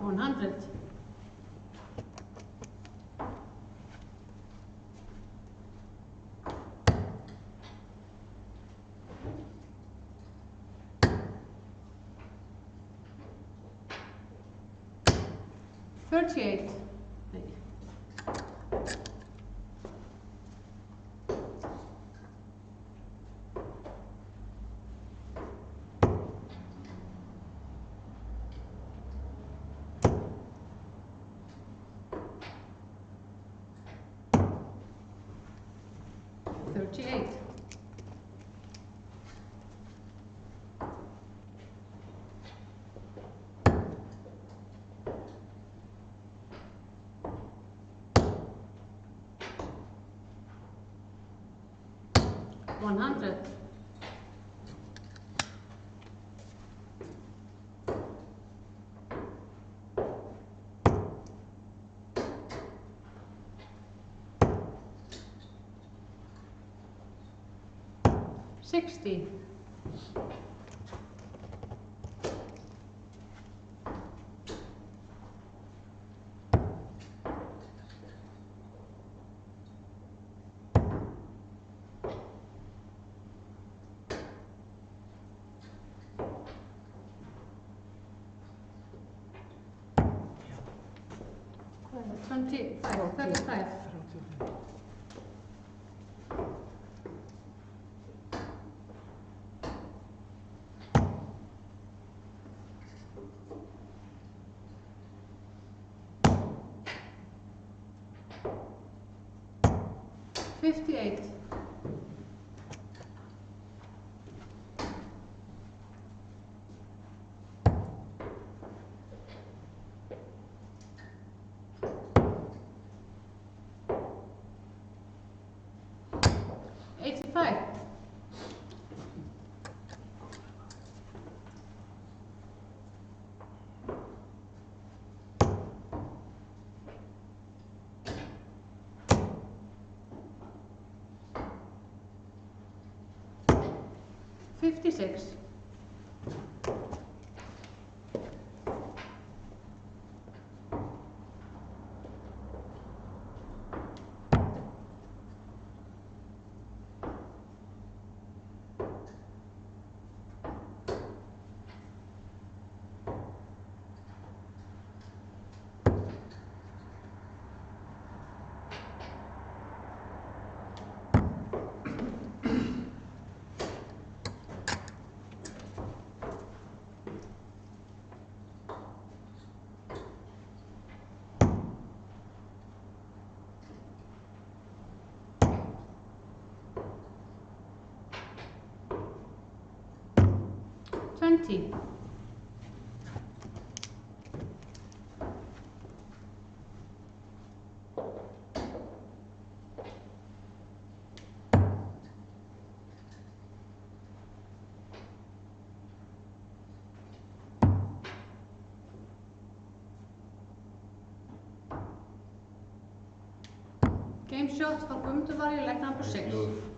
$100. $38. $38. $100. $60. $35. $58. $85. $56. 20. Game shot for Guðmundur Var í leg number 6.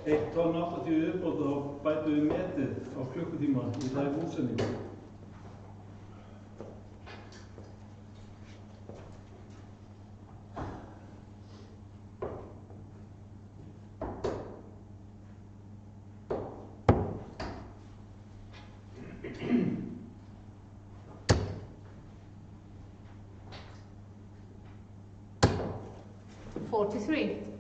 1:80 viðbót og þá bætum við metið á klukkutíma í live útsendingu. $43.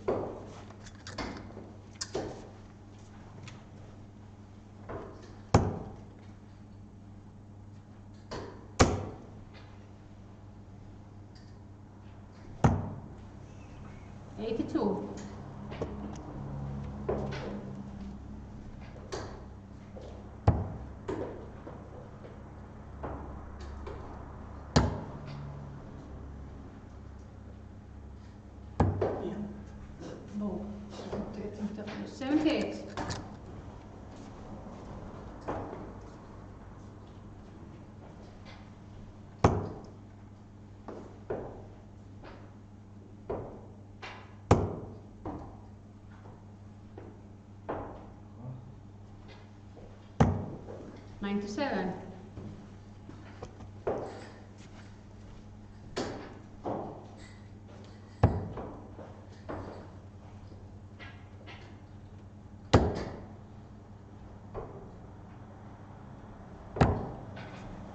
$82. No. 78. $97.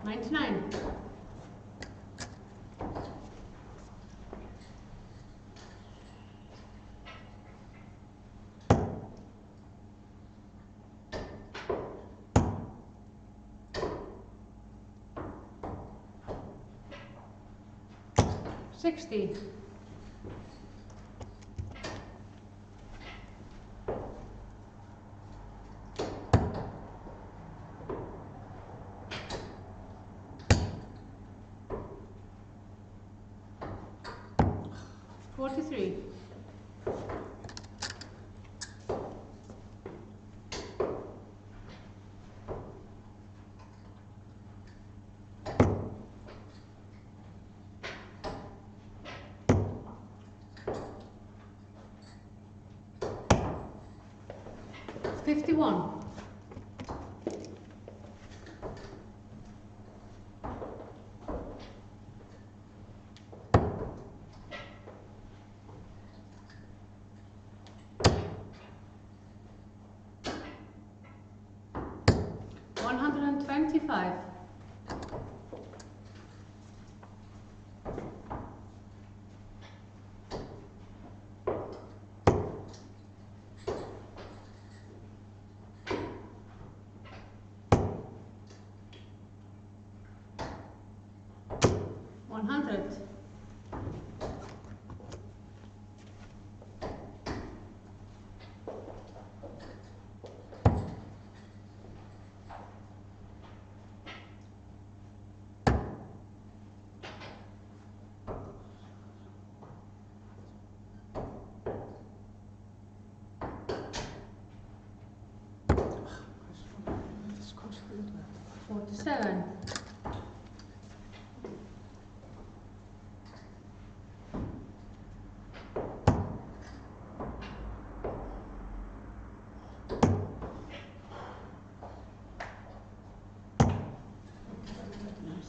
$99. $60. $43. $51. $125. $100. $47.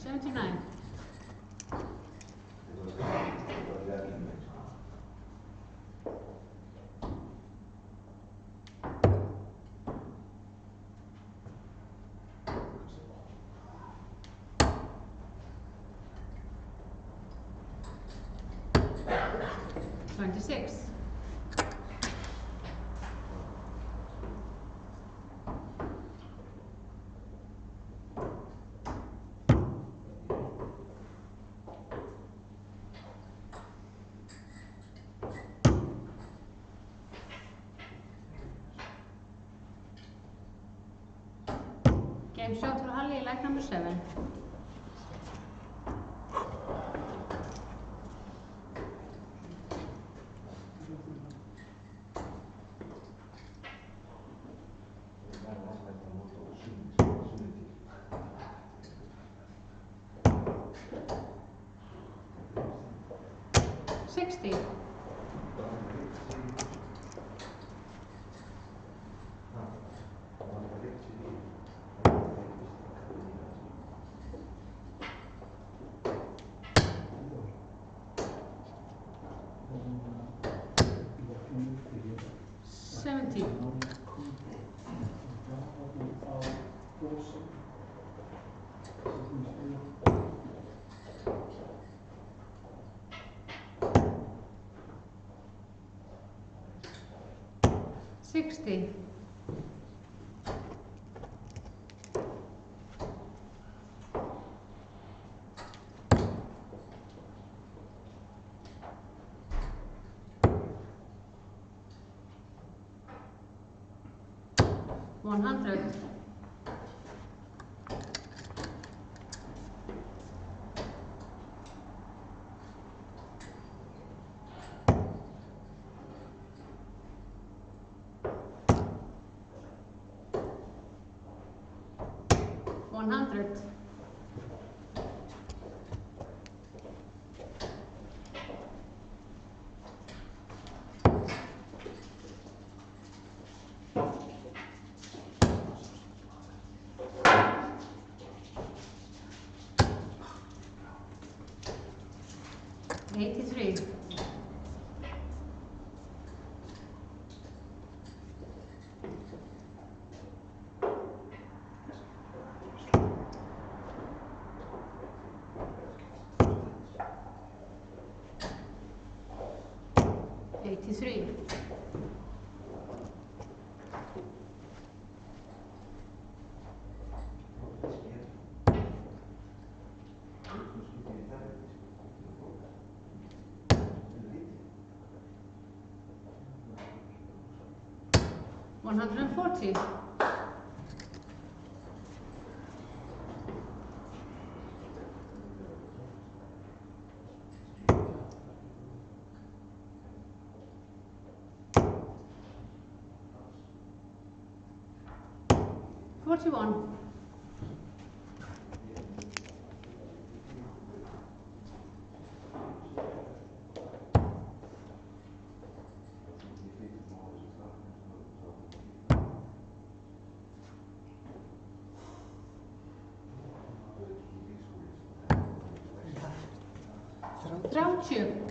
$79. $26. Game shot for Halli, leg number 7. $60. $100. $100. $83. $83. $140. $41. $30.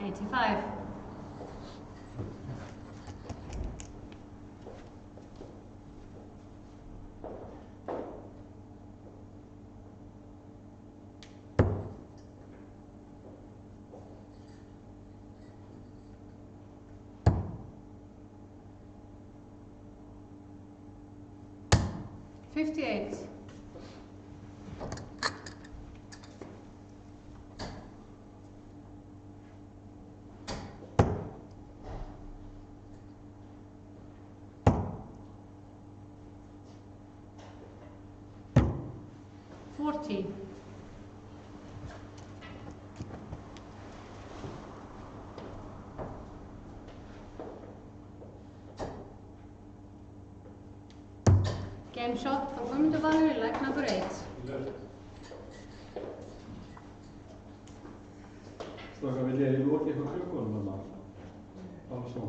$85. $58. $40. Game shot for Guðmundur Valur, leg number 8. Strákar, vil ég loka ykkur klukkunum þarna? Alveg smá.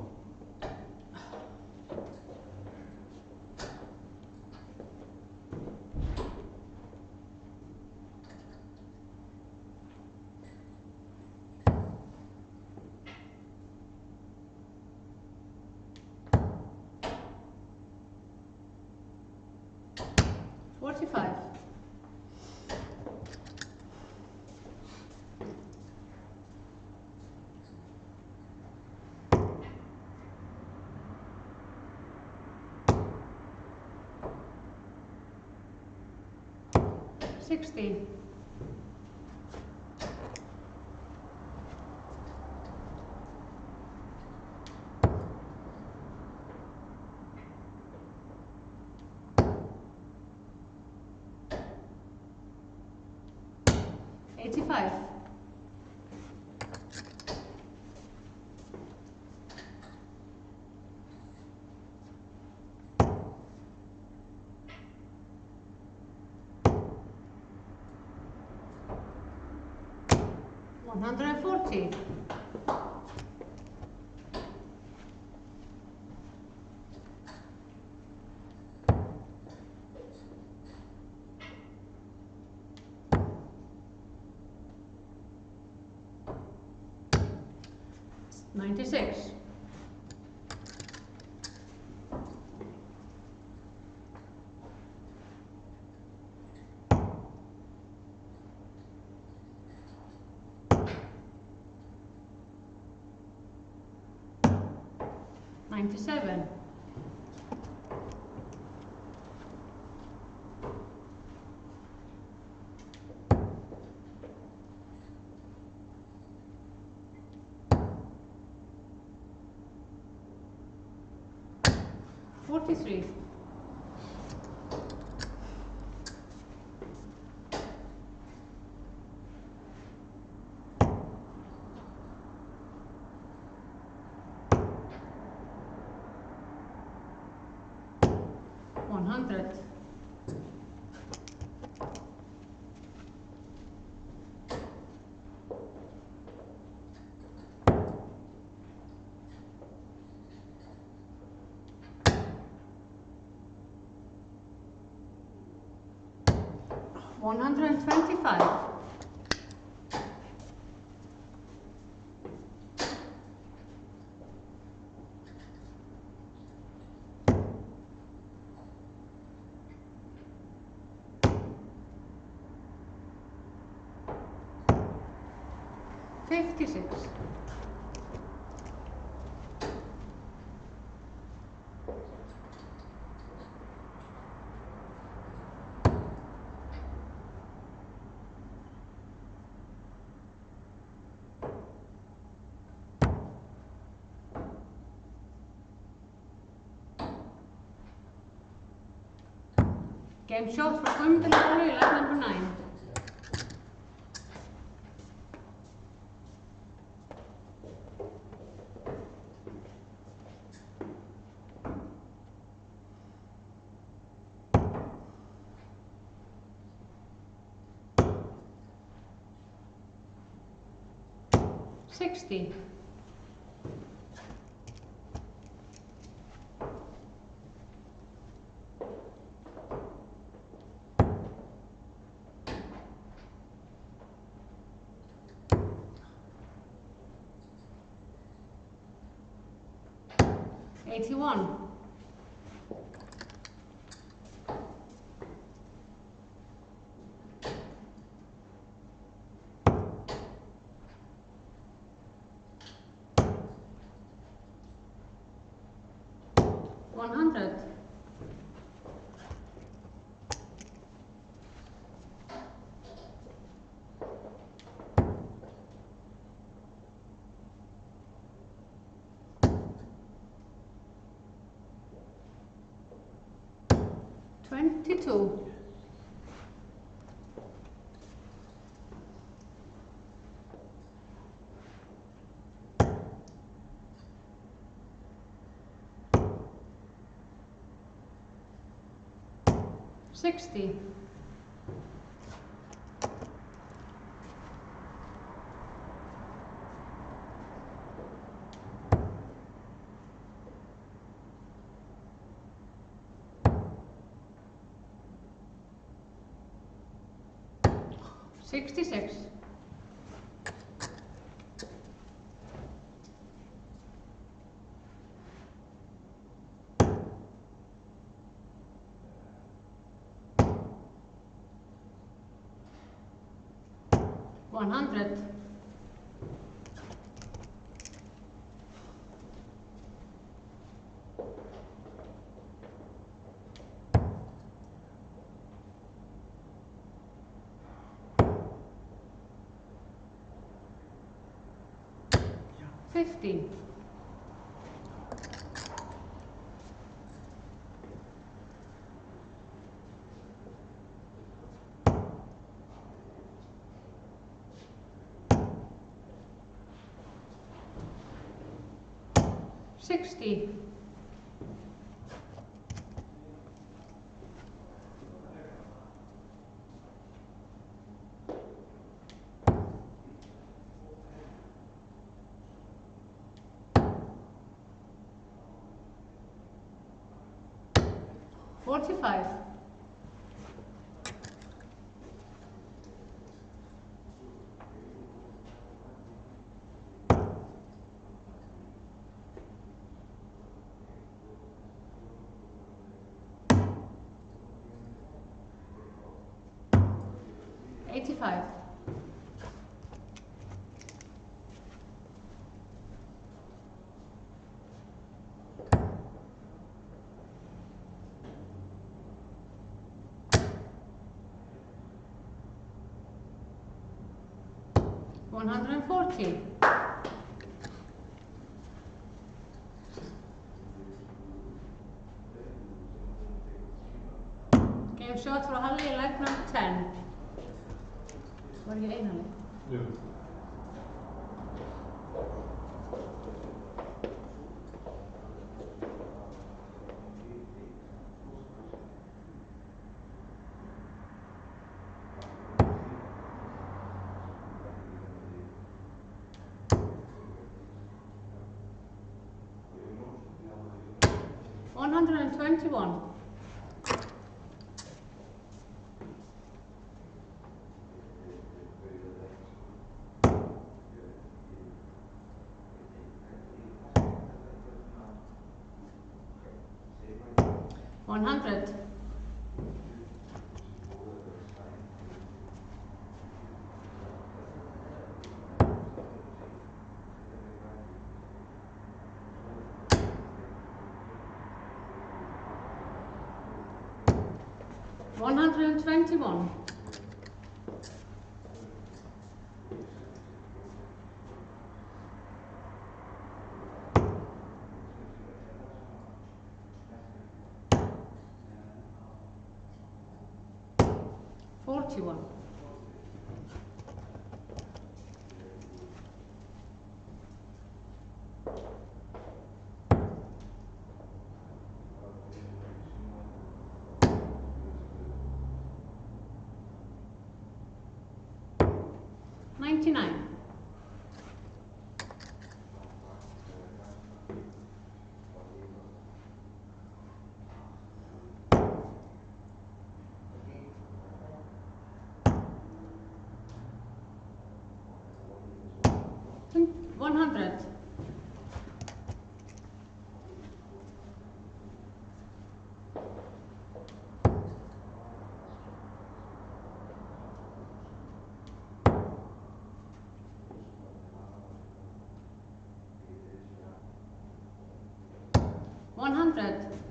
$45. 60. $85. $140. $96. $97. $43. $100. $125. $56. Game shot for Guðmundur Lóu, leg number 9. $60. $81. $100. $22. $60. $66. $100. 50. 60. 45. 85. 140. Game shot frá Halli í leiknum 10. Var ekki einhalli? Jú. $121. 100. 121. 41. 99. 100. 100.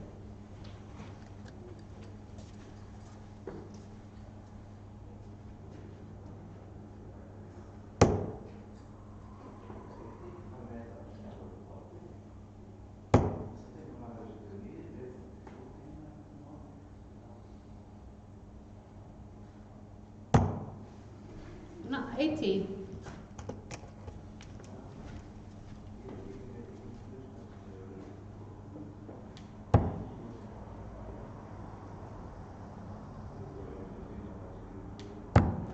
80.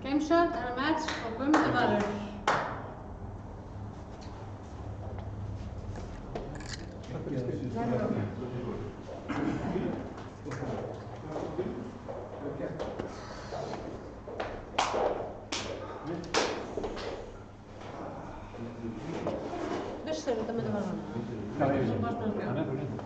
5 shot and a match og Guðmundur Valur. Vissir þetta myndi vera hann? Já, ég veit. Hann er fyrir.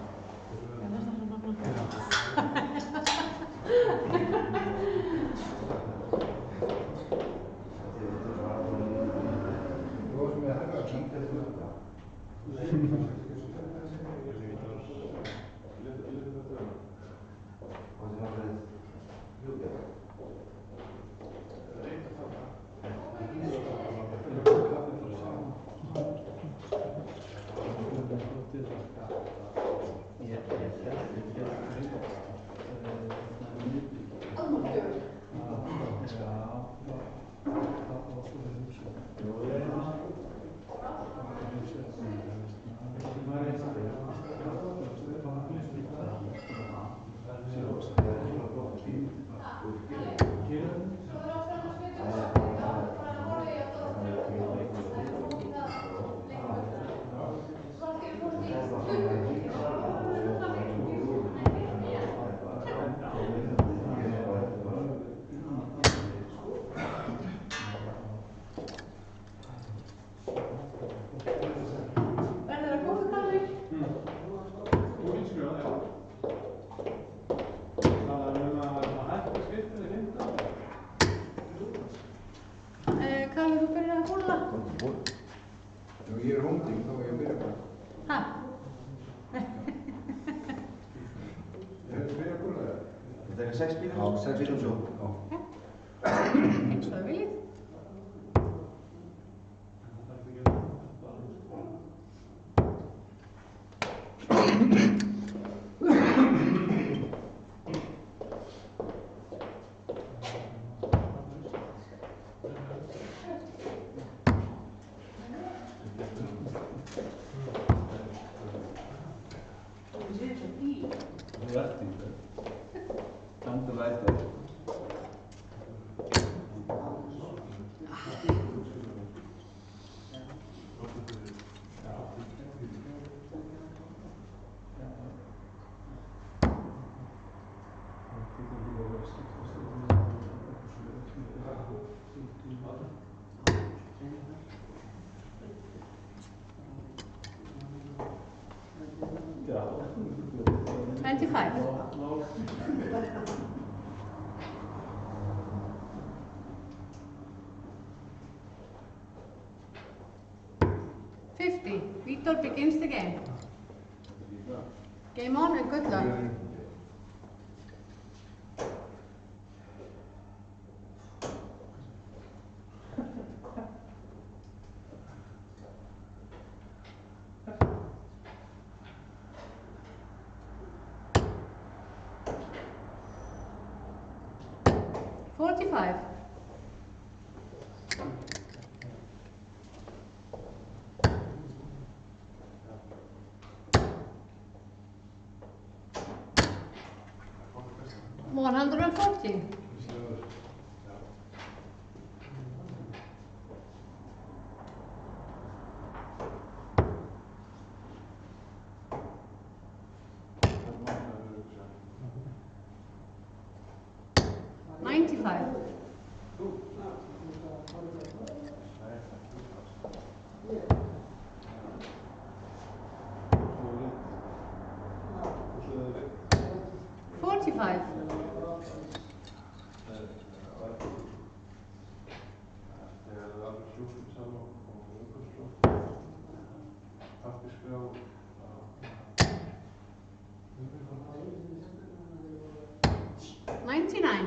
til það. Ég held að Ég hónding þá ég byrja bara. Hæ? Ég byrja að búla það. Þetta er 6 bílar? Já, 6 bílar svo. Eins og það viljið. Þú ert í það. Kandu væta. Já. 25. Vítor begins the game. Game on and good luck. $45. $140. $95. $45. $99.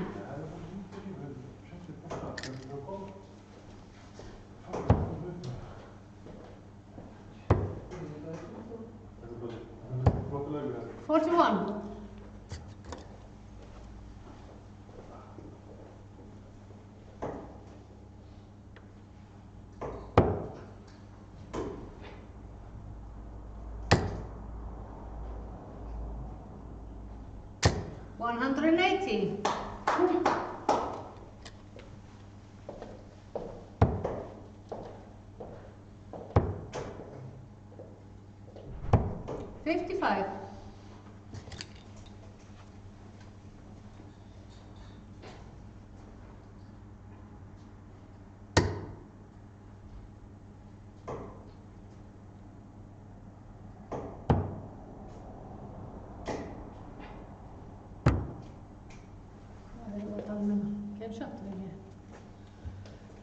$41. $180. $55. Game shot er ekki.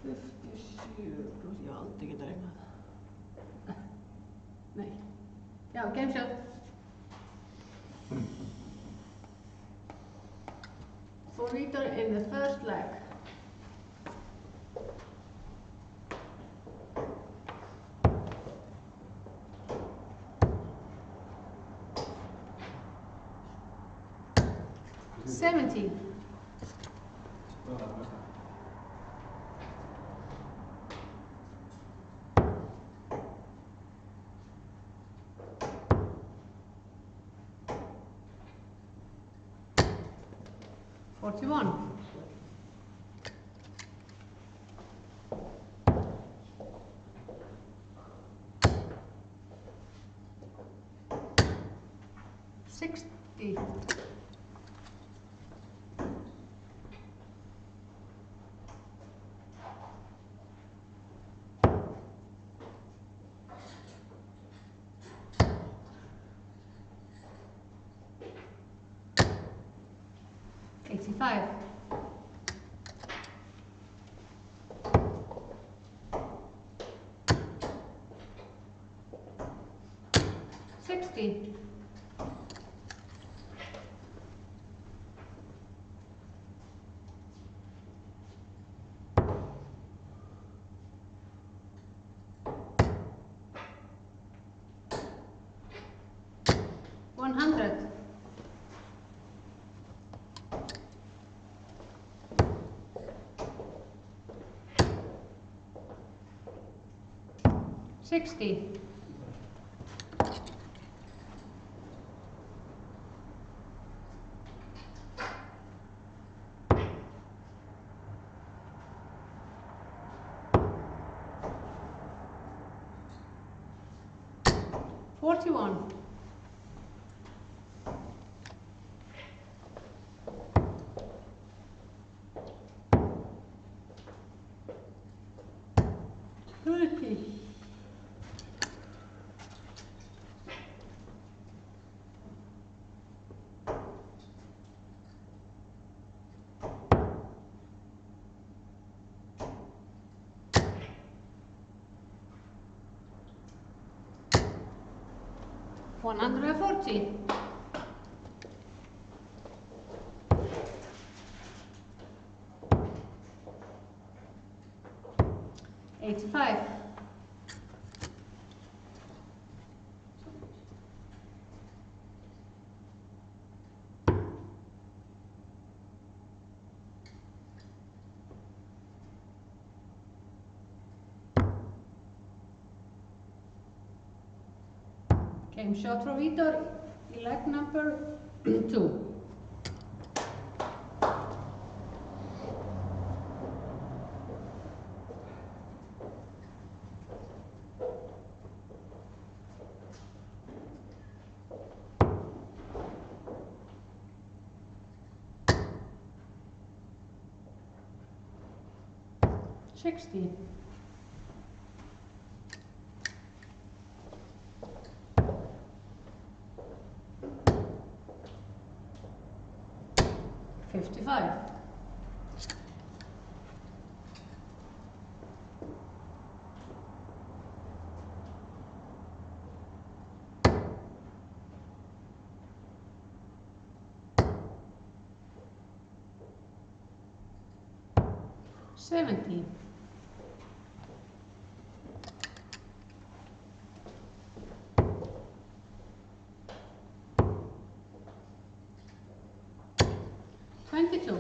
57 pluss, ég hef aldrei getað reiknað. Nei. Já, game shot. For Vítor in the first leg. 70. Forty-one. 60. 85. 60. 100. 60. 41. 30. 140. 85. 'Came shot from Vitor, leg number 2. $60. 55. 70. 22.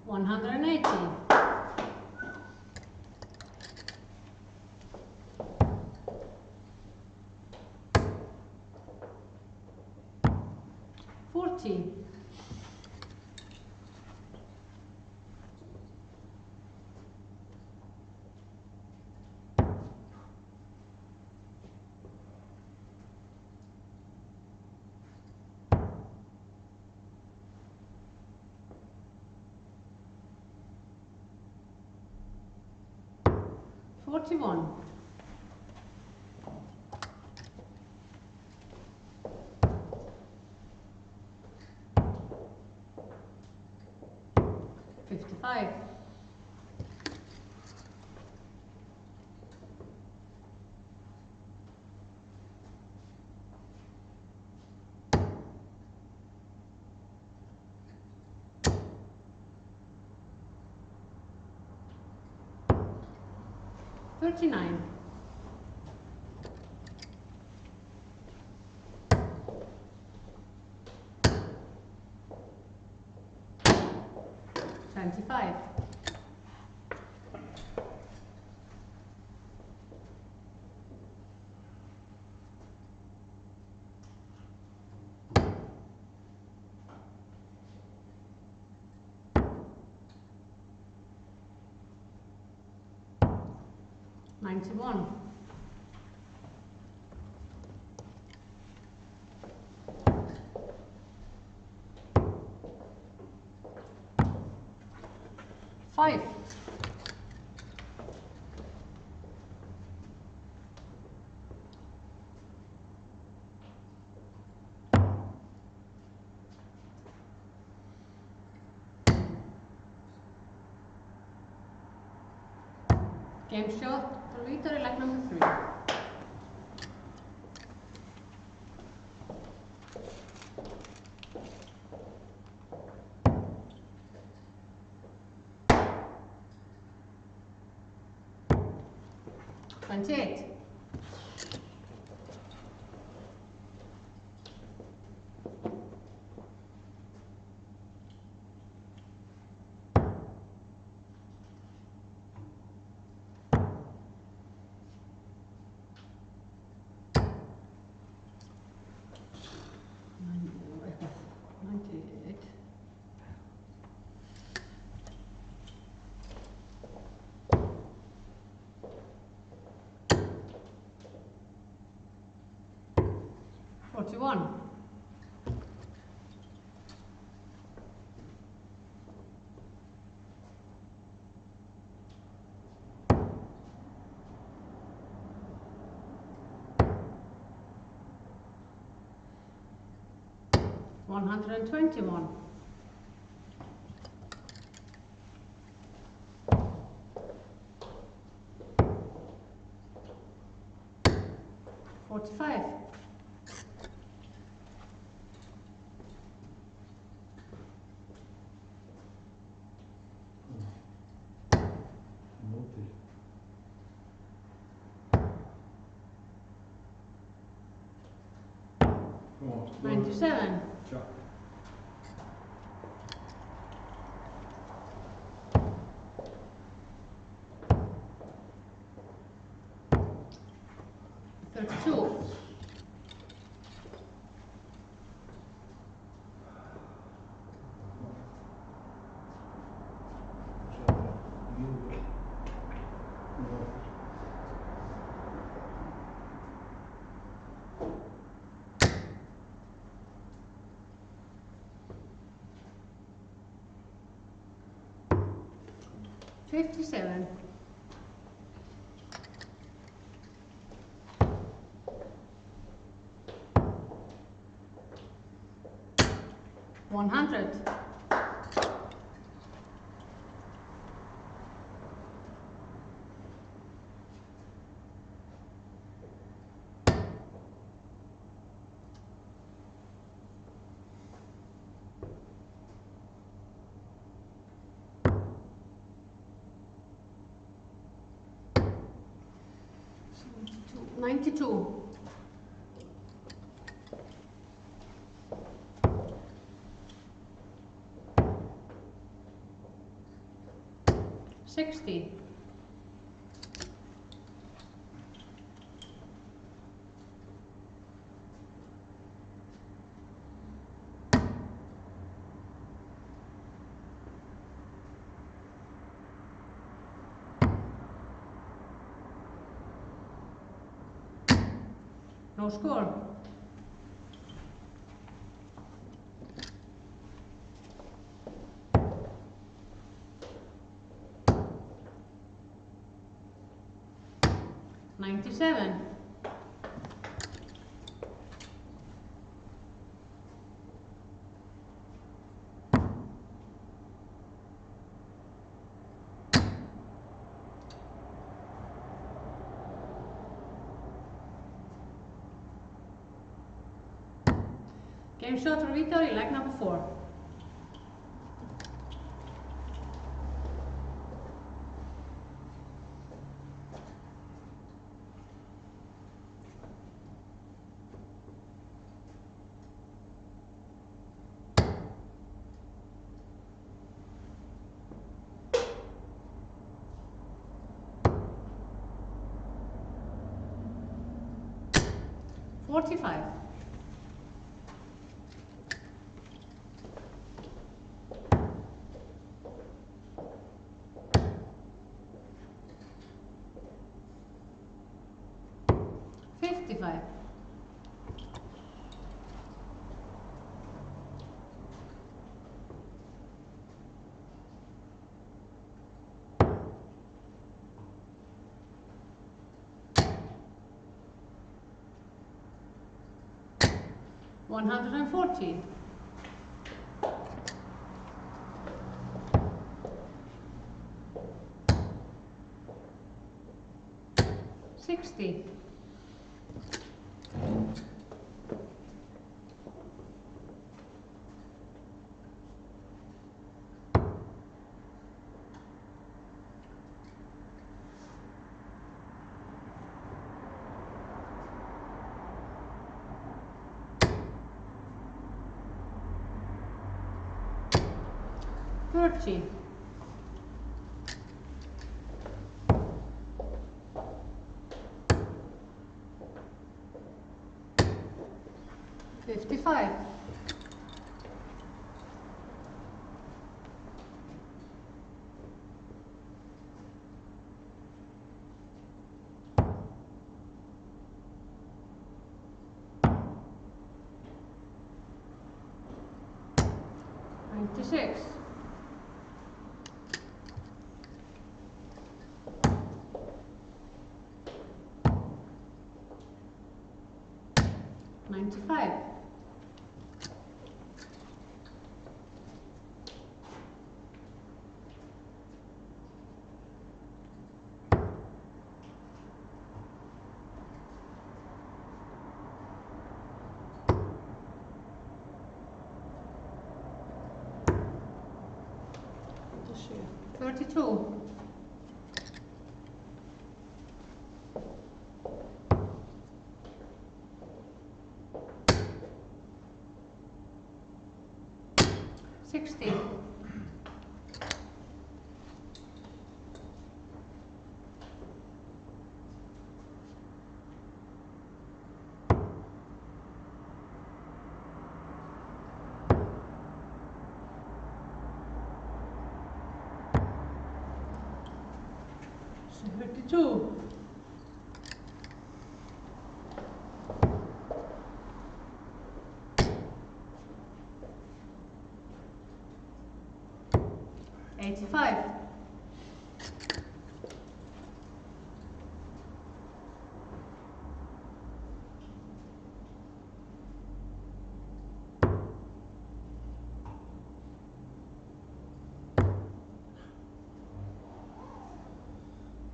180. 40. 41. 55. 60. 39. $25. $91. $5. Game shot for victory, leg number 3. $28. $41. $121. $45. Móti. Come on. 97. Tja. $32. $57. $100. $92. $60. No score. $97. Game shot for victory, leg number 4. 45. $55. $114. $60. $30. $55. $96. $95. $32. $60. $72. $85.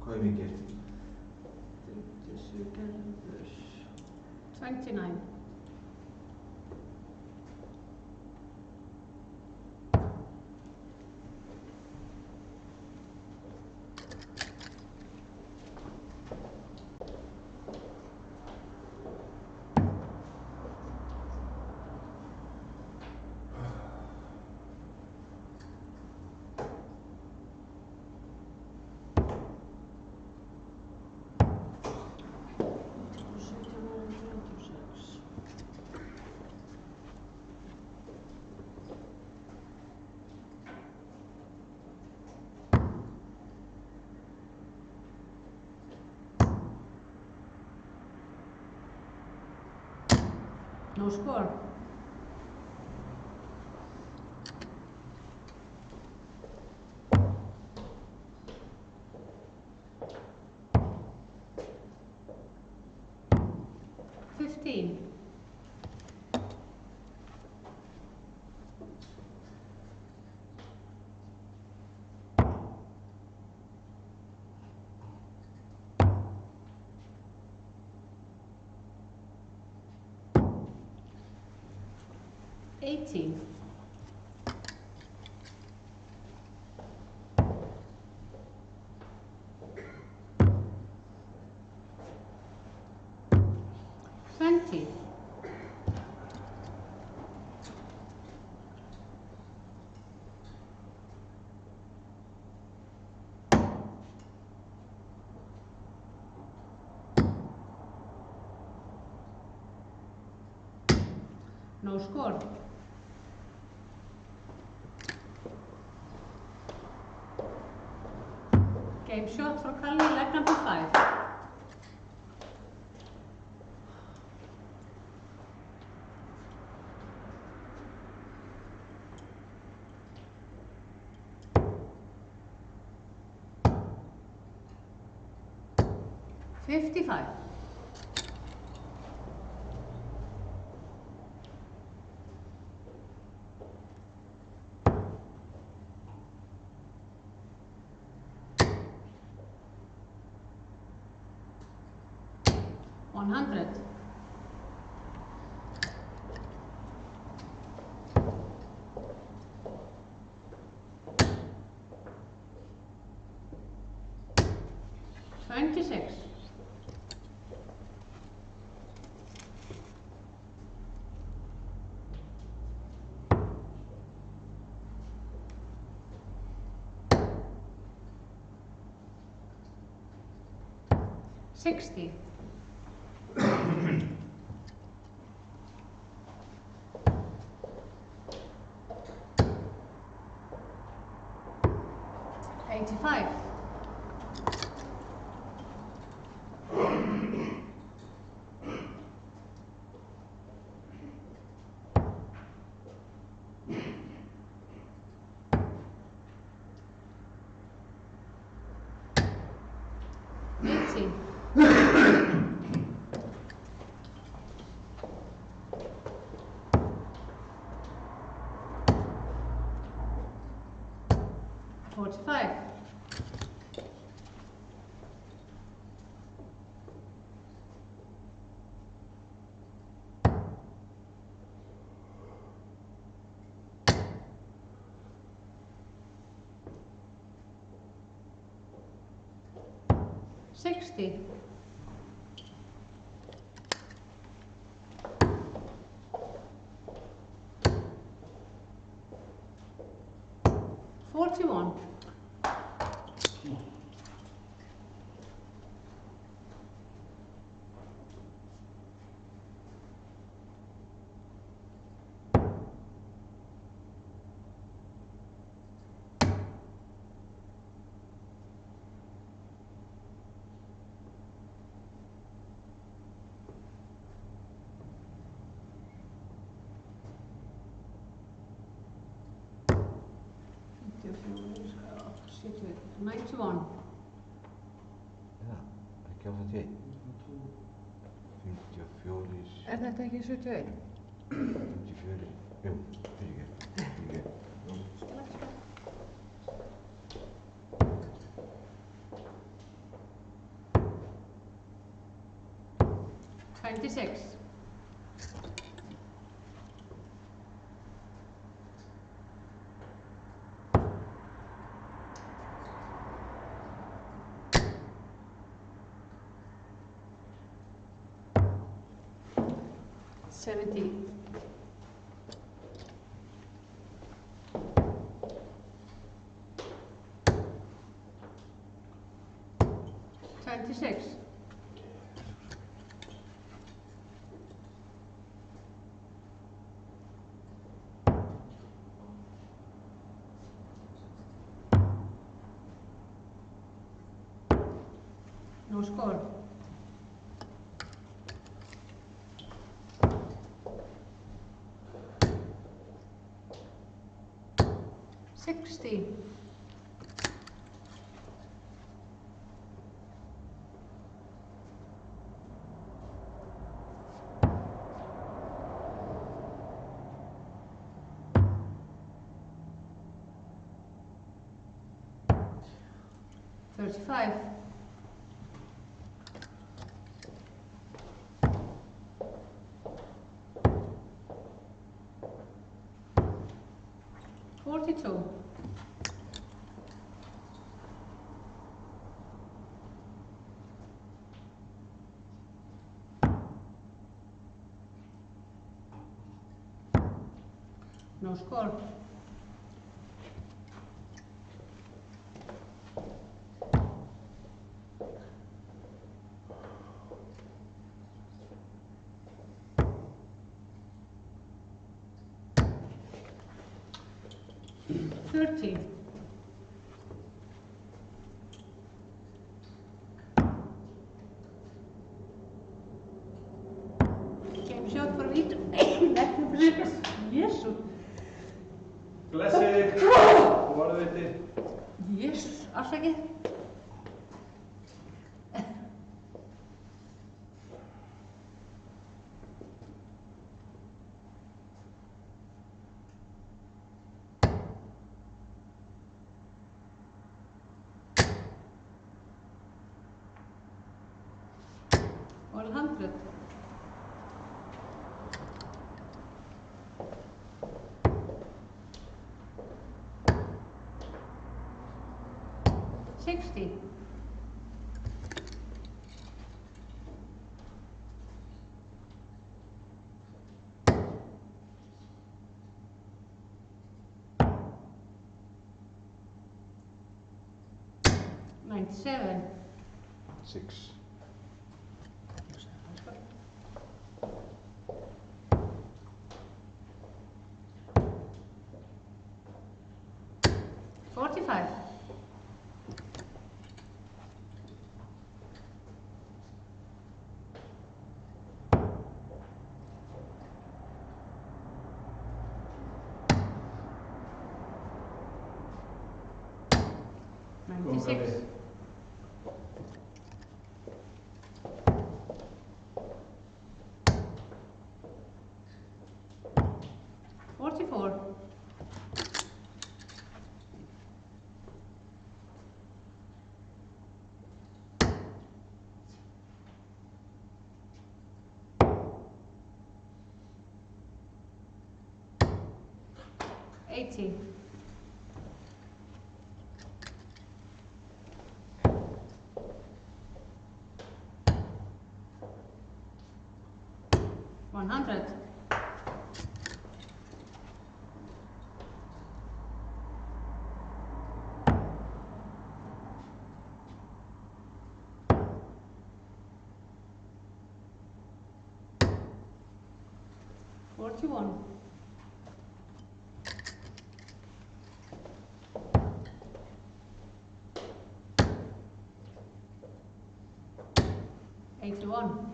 Hvað er mikið? 29. No score. $15. $18. $20. No score. Game shot for Kalli, leg number 5. $55. $100. $26. $60. $85. $80. $45. $60. $41. $91. Ja, ik heb het 54. Er þetta ekki 71? 54. Jú, fyrir. $26. $70. $26. No score. $60. $35. $42. No score. 30. Game shot for Vítur. Jesús. Blessi og varðveiti. Jesús, afsakið. Orð 100. $60. $97. 6. $45. Góðan 96. daginn. $44. $80. $100. $41. $81.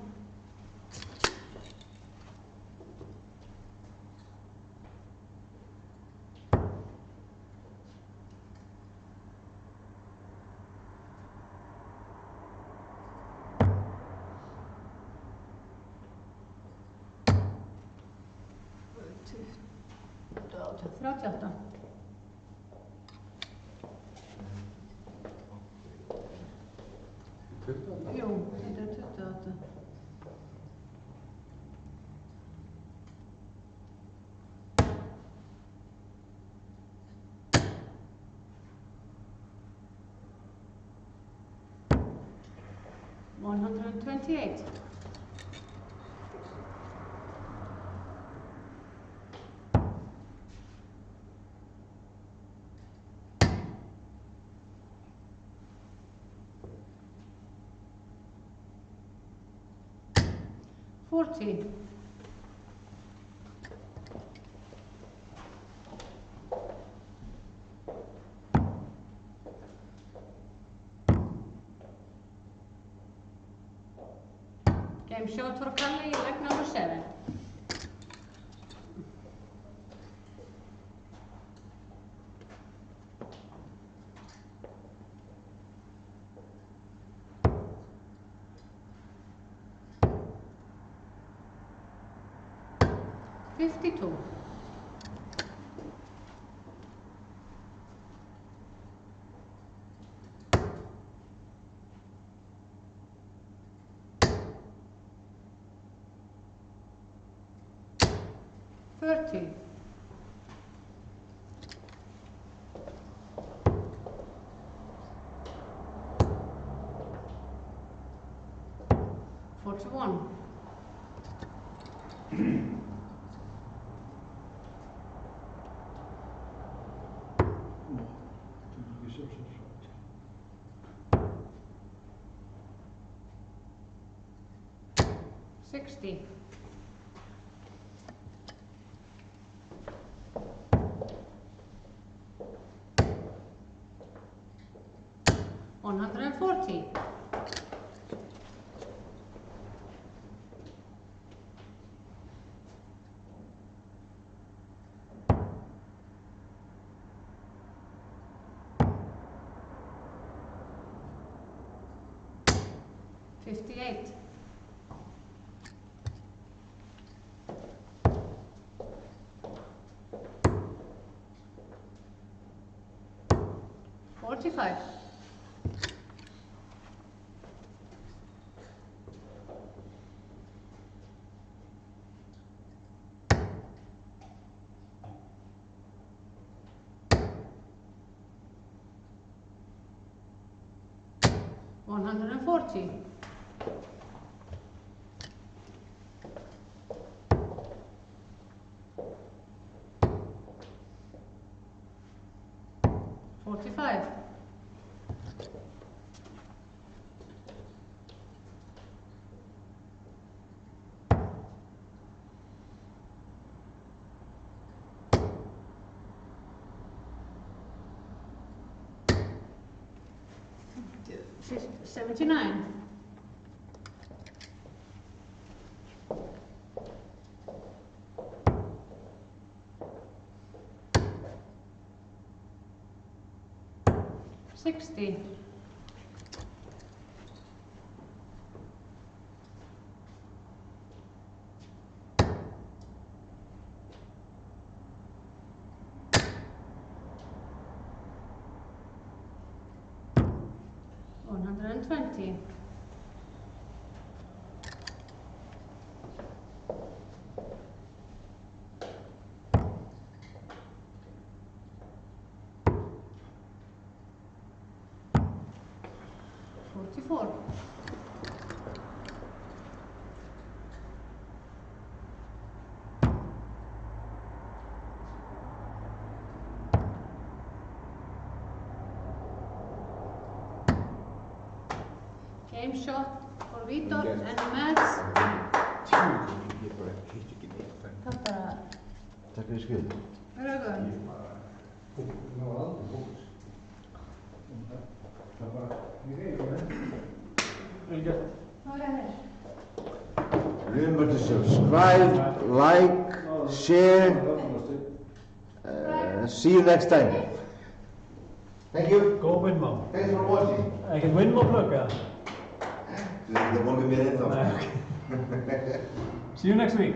$38. Jú, þetta er 28. $128. $40. Game shot for Kalle, leg number 7. $52. $30. $41. $60. 58. $45. $140. $45. $79. $60. $120. $44. Game shot for Vítor and Mads. Takk bara. Takk fyrir skil. Very good. Það var aldrei fókus. Það var bara, ég reyði Vel gert. Hvað er það? Remember to subscribe, like, share. See you next time. Thank you. Góð vinnmá. Thanks for watching. Ekkert vinnmáplögg eða? Þið borgum mér ennþá. Nei, ok. See you next week.